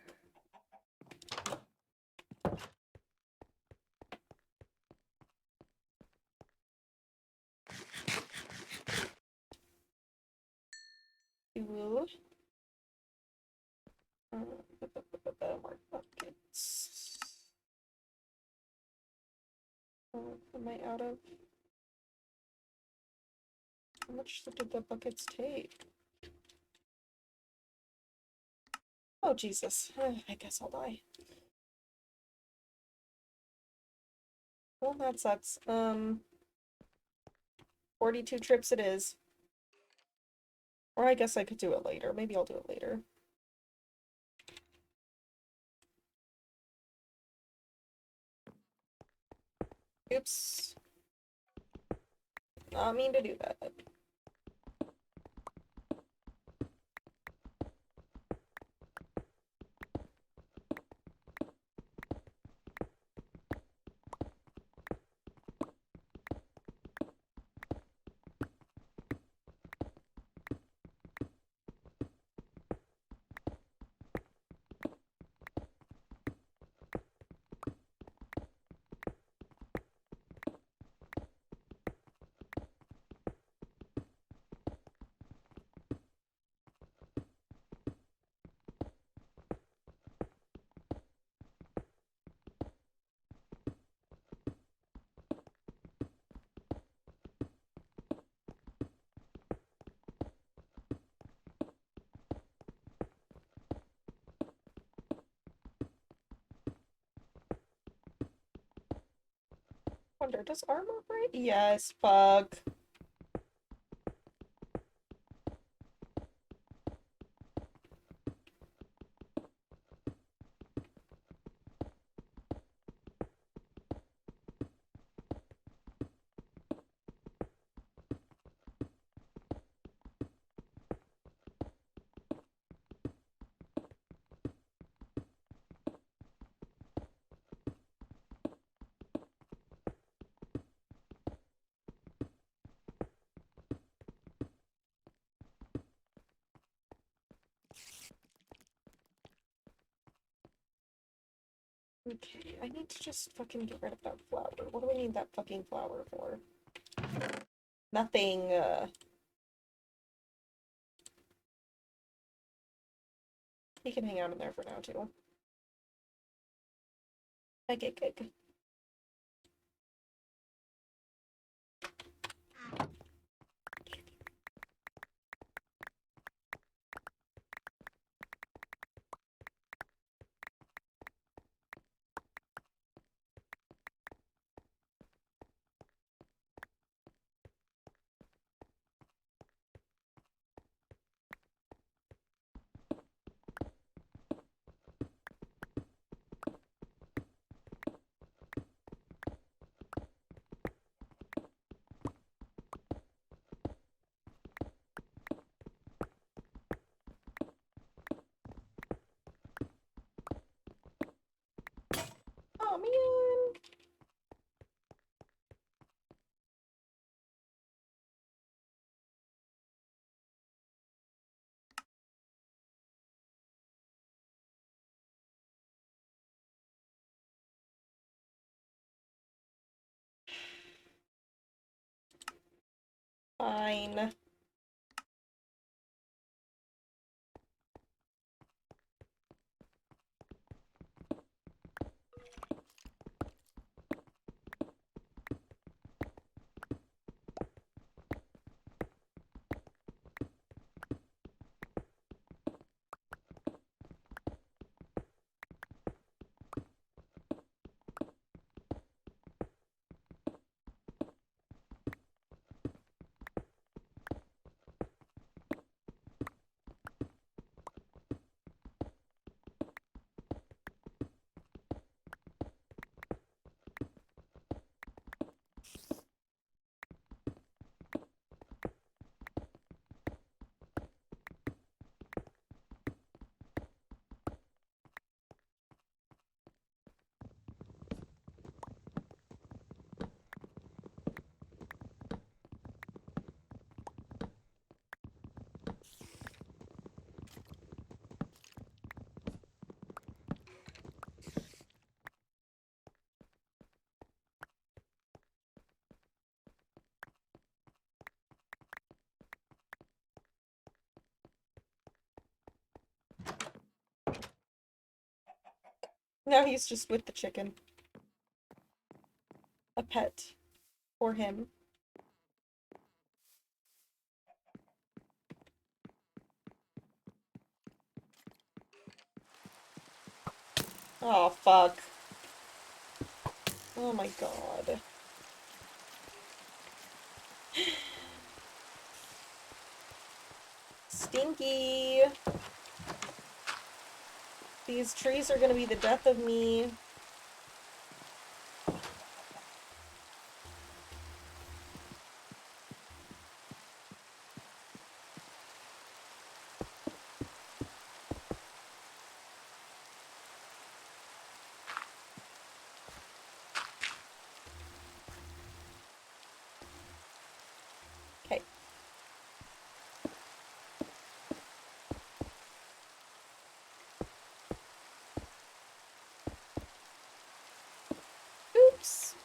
Ooh. More buckets. Am I out of... How much did the buckets take? Oh, Jesus. I guess I'll die. Well, that sucks. 42 trips it is. Or I guess I could do it later. Maybe I'll do it later. Oops. Not mean to do that. Wonder, does armor break? Yes, fuck. Okay, I need to just fucking get rid of that flower. What do I need that fucking flower for? Nothing, he can hang out in there for now, too. Okay. Oh, man! Fine. Now he's just with the chicken. A pet. For him. Oh, fuck. Oh my god. Stinky! These trees are gonna be the death of me. Okay. Oops.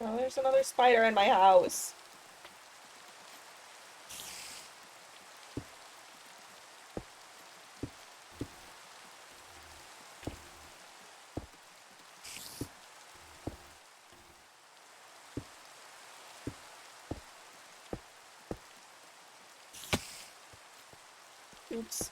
Oh, there's another spider in my house. Oops.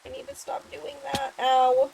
I need to stop doing that. Ow.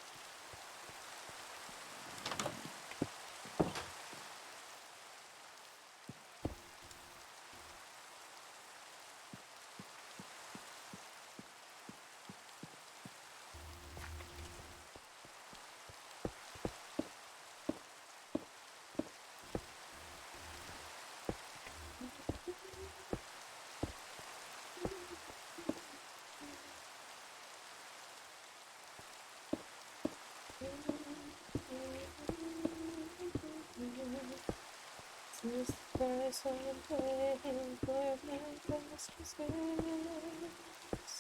This is the price I'm paying for my Christmas gifts.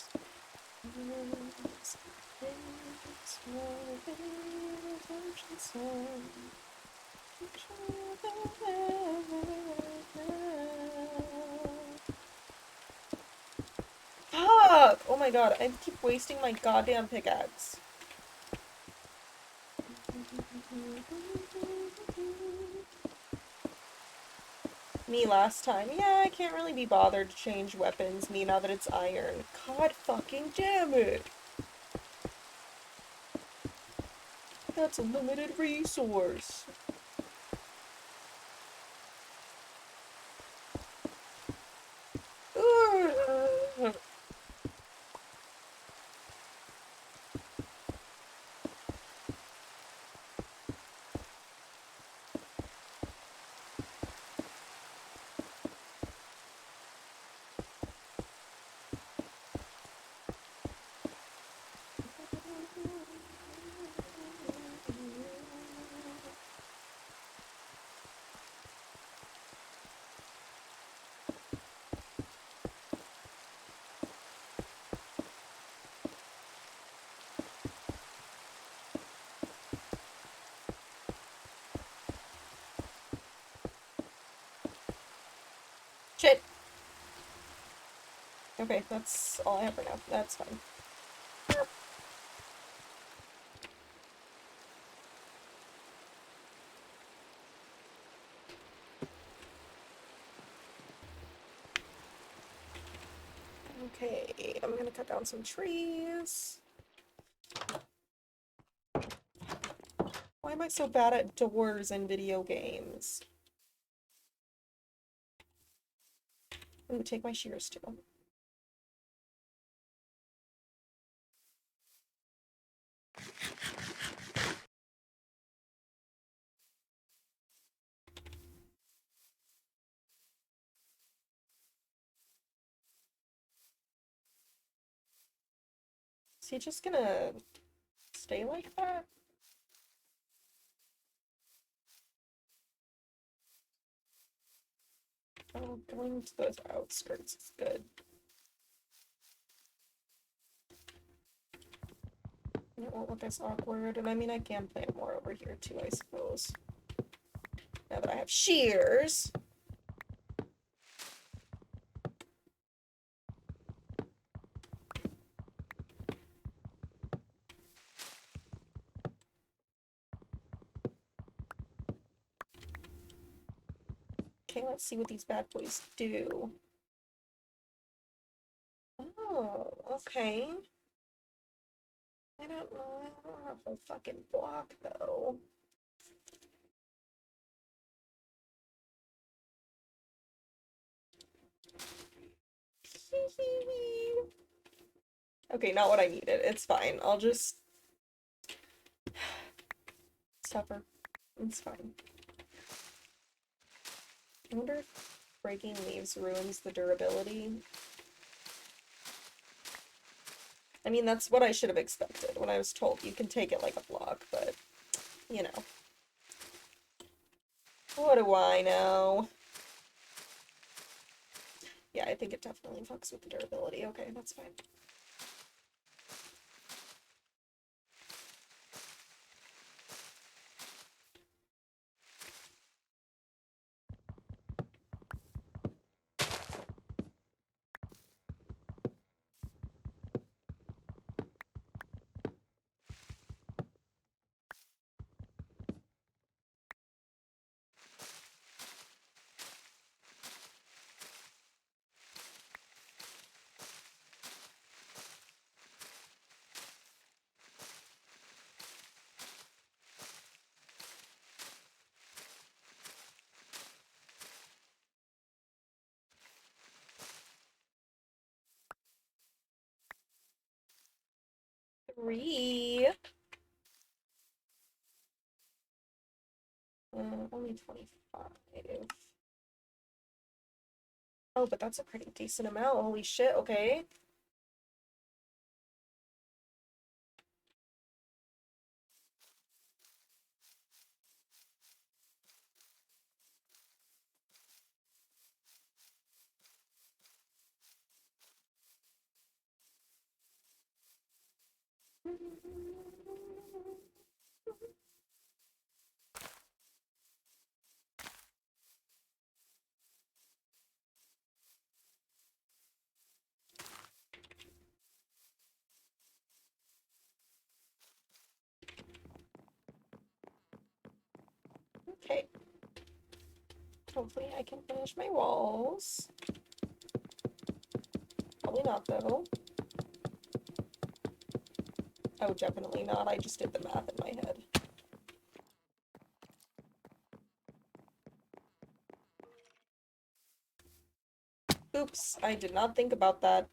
It's more than redemption song. Fuck! Oh my god, I keep wasting my goddamn pickaxe. Me last time. Yeah, I can't really be bothered to change weapons, me now that it's iron. God fucking damn it! That's a limited resource. Ugh. Shit! Okay, that's all I have for now. That's fine. Okay, I'm gonna cut down some trees. Why am I so bad at doors in video games? Ooh, take my shears too. Is he just gonna stay like that? Oh, going to those outskirts is good. And it won't look as awkward. And I mean, I can plant more over here too, I suppose. Now that I have shears. Okay, let's see what these bad boys do. Oh, okay. I don't know. I don't have a fucking block though. Okay, not what I needed. It's fine. I'll just suffer. It's fine. I wonder if breaking leaves ruins the durability. I mean, that's what I should have expected when I was told you can take it like a block, but, you know. What do I know? Yeah, I think it definitely fucks with the durability. Okay, that's fine. Three. Only 25. Oh, but that's a pretty decent amount. Holy shit, okay. Okay. Hopefully I can finish my walls. Probably not, though. Oh, definitely not. I just did the math in my head. Oops, I did not think about that.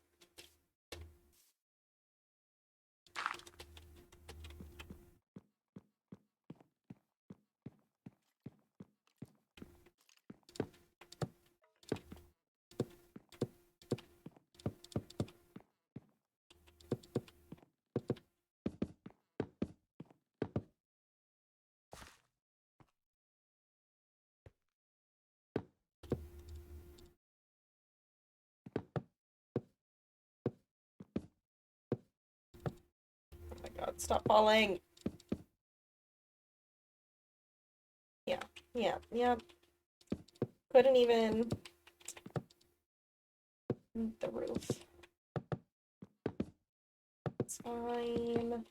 Oh my god, stop falling. Yeah, yeah. Couldn't even... The roof. It's fine.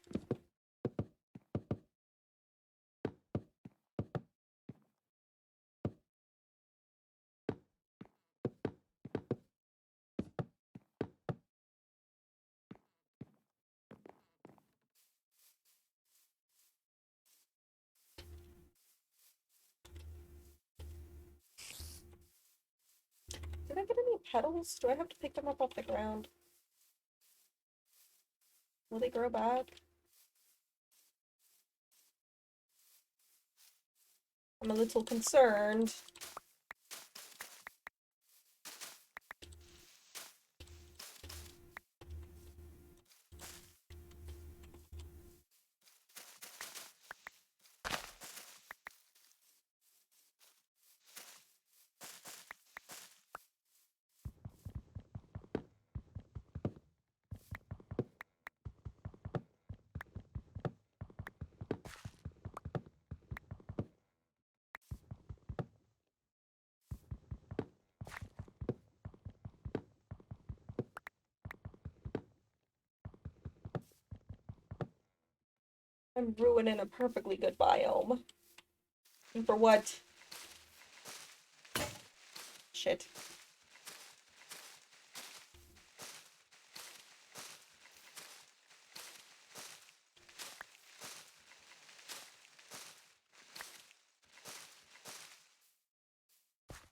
Did I get any petals? Do I have to pick them up off the ground? Will they grow back? I'm a little concerned. I'm ruining a perfectly good biome. And for what? Shit.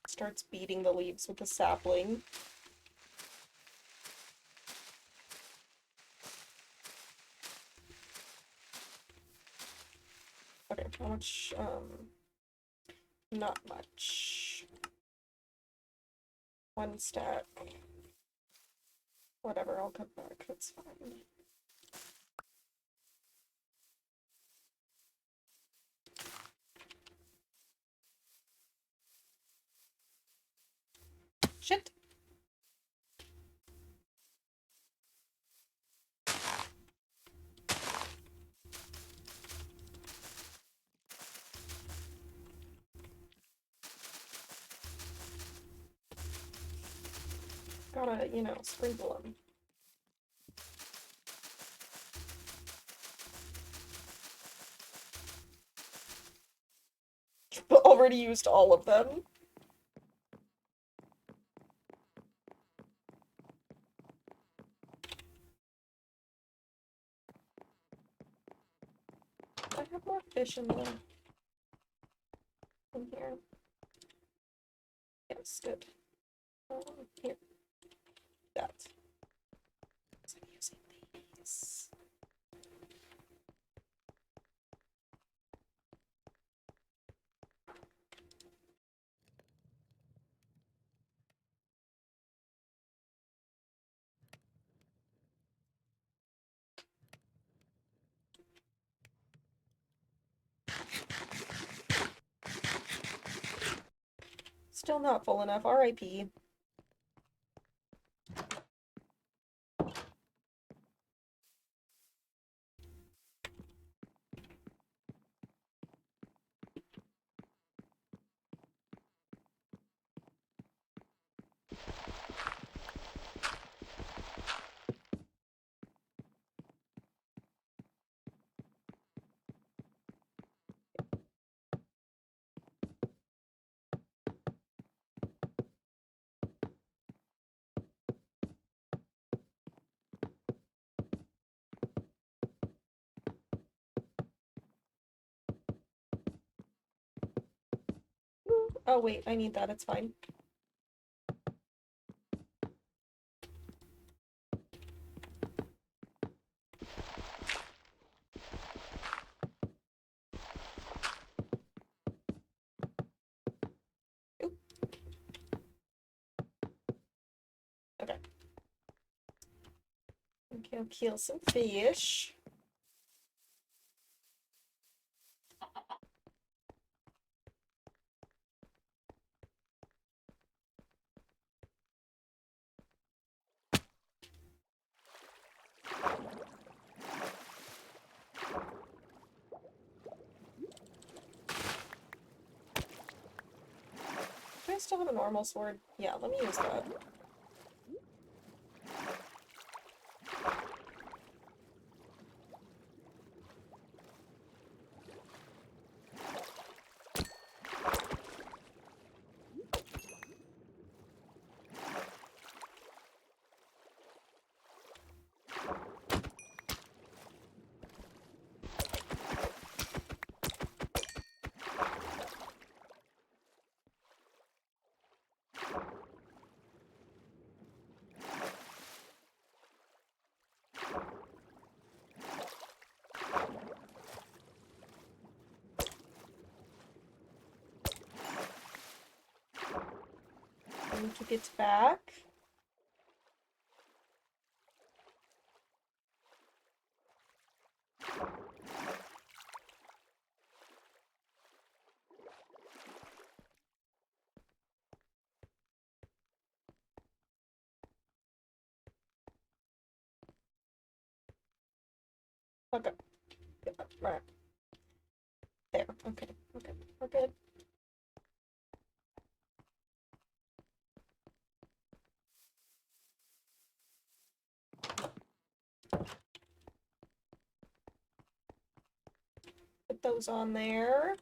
Starts beating the leaves with the sapling. Okay, how much? Not much. 1 stack. Whatever, I'll cut back, that's fine. Shit! Gotta, you know, sprinkle them. Already used all of them. I have more fish in there. In here. Yes, good. Here. That. So I'm using these. Still not full enough. RIP. Oh wait, I need that, it's fine. Oop. Okay. Okay, I'll kill some fish. Do I still have a normal sword? Yeah, let me use that. trying to get back. Okay. Right. There. Okay. Okay. We're good. Put those on there.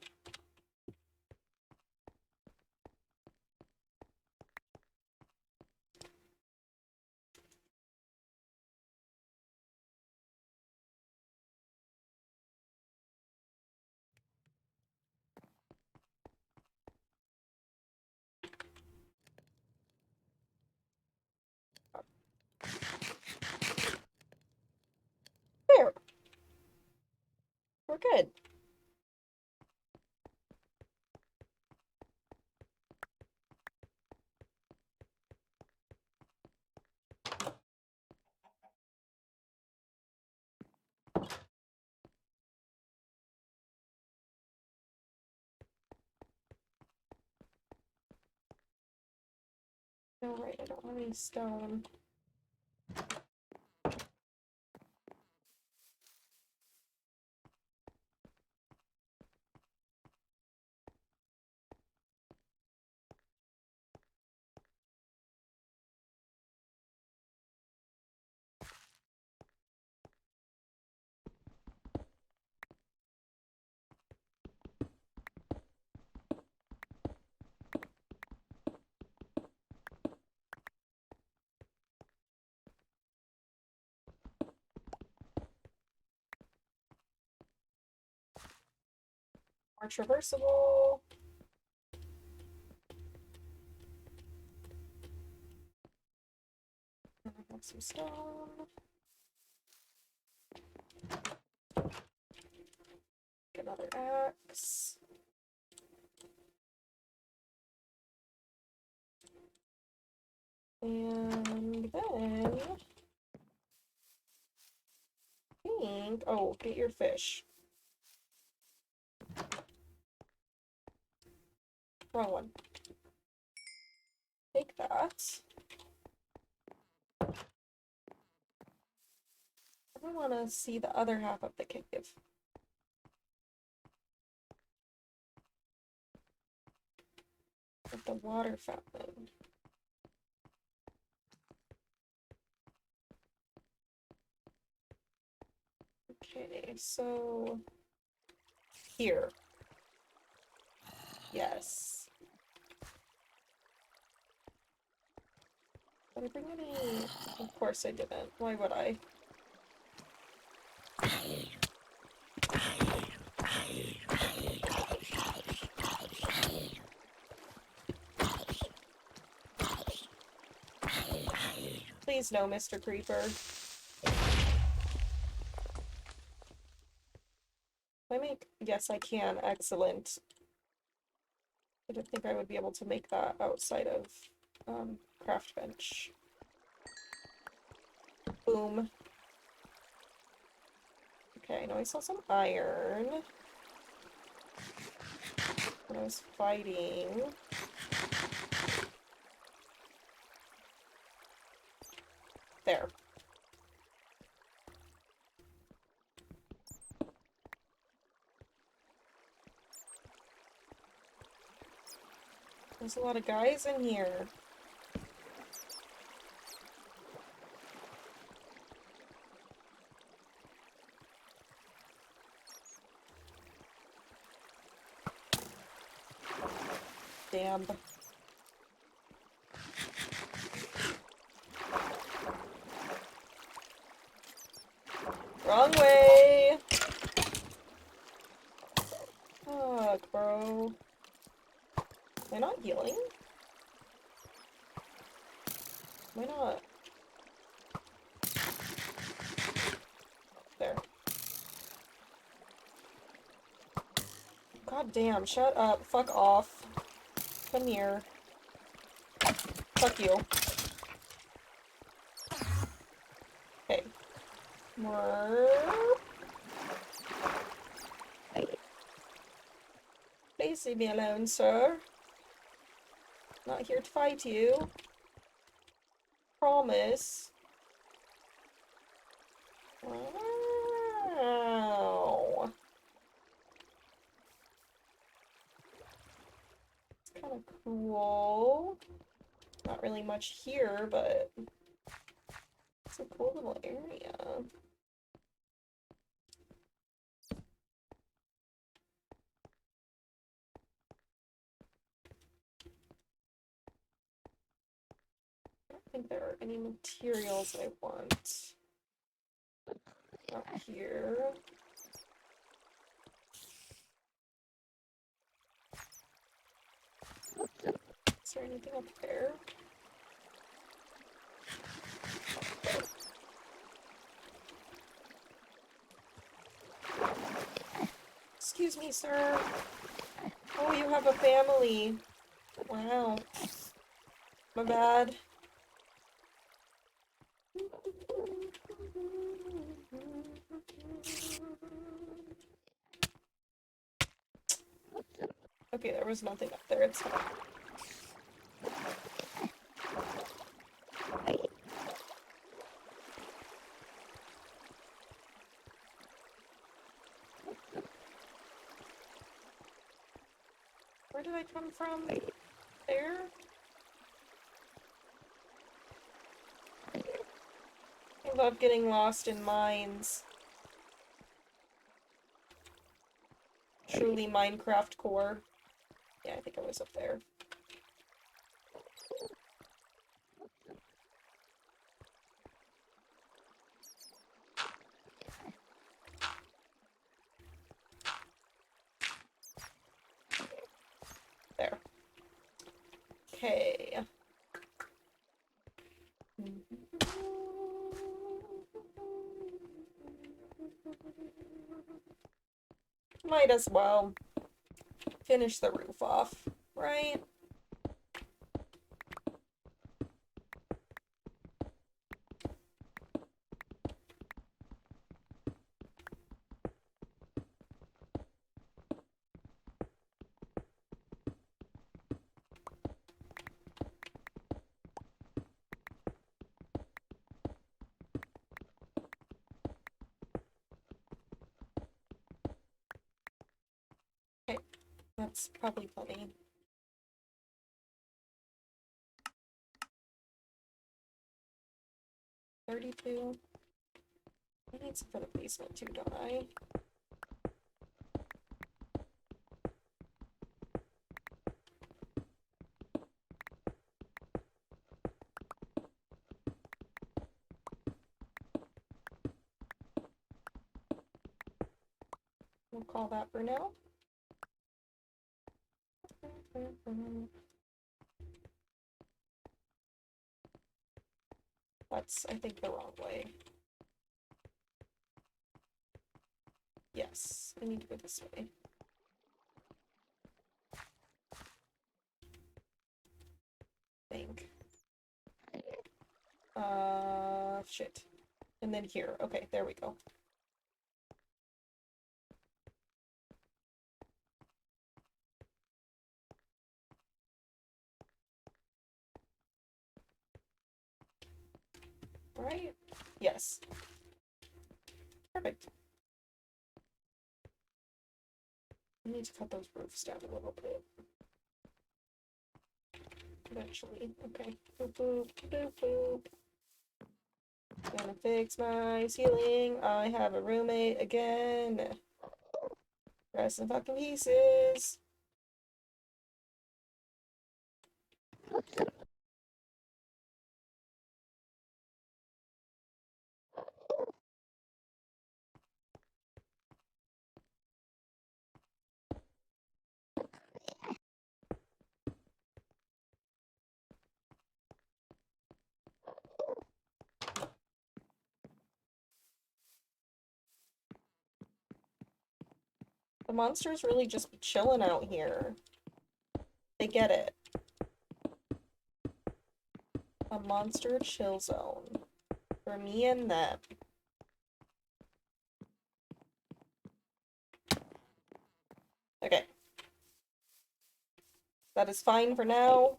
There. We're good. No, right, I don't want any stone. More traversable. I have some stone. Get another axe. And then I think, oh, get your fish. Wrong one. Take that. I want to see the other half of the cave. With the water fountain. Okay, so here. Yes. Did I bring any? Of course I didn't. Why would I? Please no, Mr. Creeper. Can I make? Yes, I can. Excellent. I didn't think I would be able to make that outside of craft bench. Boom. Okay, I know I saw some iron when I was fighting. There. There's a lot of guys in here. Damn. Wrong way! Fuck, bro. Am I not healing? Am I not? There. God damn, shut up. Fuck off. Come here. Fuck you. Okay. More. Please leave me alone, sir. Not here to fight you. Promise. Wow. It's kind of cool. Not really much here, but it's a cool little area. I don't think there are any materials I want. Not here. Is there anything up there? Excuse me, sir. Oh, you have a family. Wow. My bad. Okay, there was nothing up there. It's fine. Where did I come from? There? I love getting lost in mines. Truly Minecraft core. Yeah, I think I was up there. There. Okay. Might as well finish the roof off, right? Okay, that's probably plenty. $32. I need some for the basement too, don't I? We'll call that for now. That's, I think, the wrong way. Yes, I need to go this way. I think. Shit. And then here. Okay, there we go. Right? Yes. Perfect. I need to cut those roofs down a little bit. Eventually. Okay. Boop, boop, boop, boop. Gonna fix my ceiling. I have a roommate again. Rest in fucking pieces. The monsters really just be chilling out here. They get it. a monster chill zone for me and them. Okay. That is fine for now.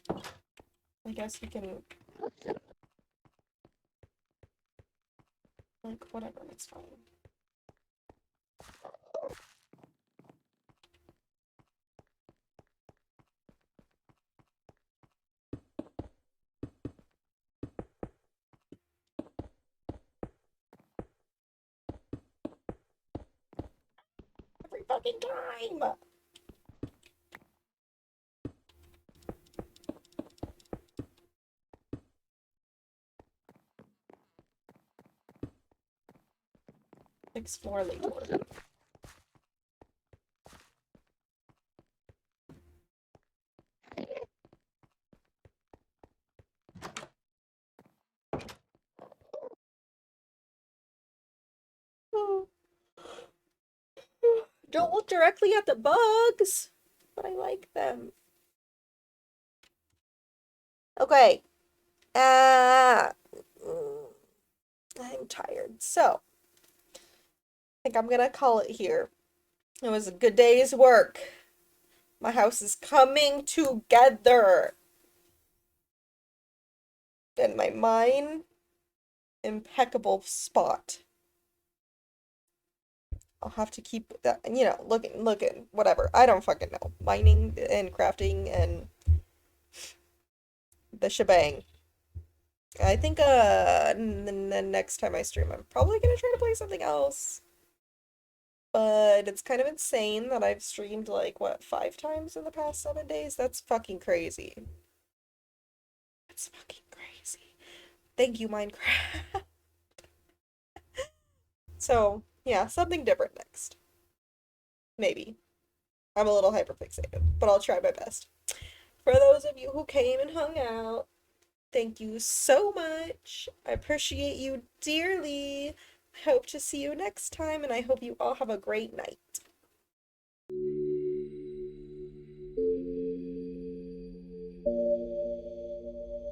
I guess we can... Like, whatever, it's fine. Every fucking time! Explore later. Don't look directly at the bugs, but I like them. Okay. I'm tired, so I think I'm gonna call it here. It was a good day's work. My house is coming together. And my mine, impeccable spot. I'll have to keep that, looking, whatever. I don't fucking know. Mining and crafting and the shebang. I think, the next time I stream, I'm probably gonna try to play something else. But it's kind of insane that I've streamed, like, what, 5 times in the past 7 days? That's fucking crazy. That's fucking crazy. Thank you, Minecraft. So, yeah, something different next. Maybe. I'm a little hyperfixated, but I'll try my best. For those of you who came and hung out, thank you so much. I appreciate you dearly. I hope to see you next time, and I hope you all have a great night.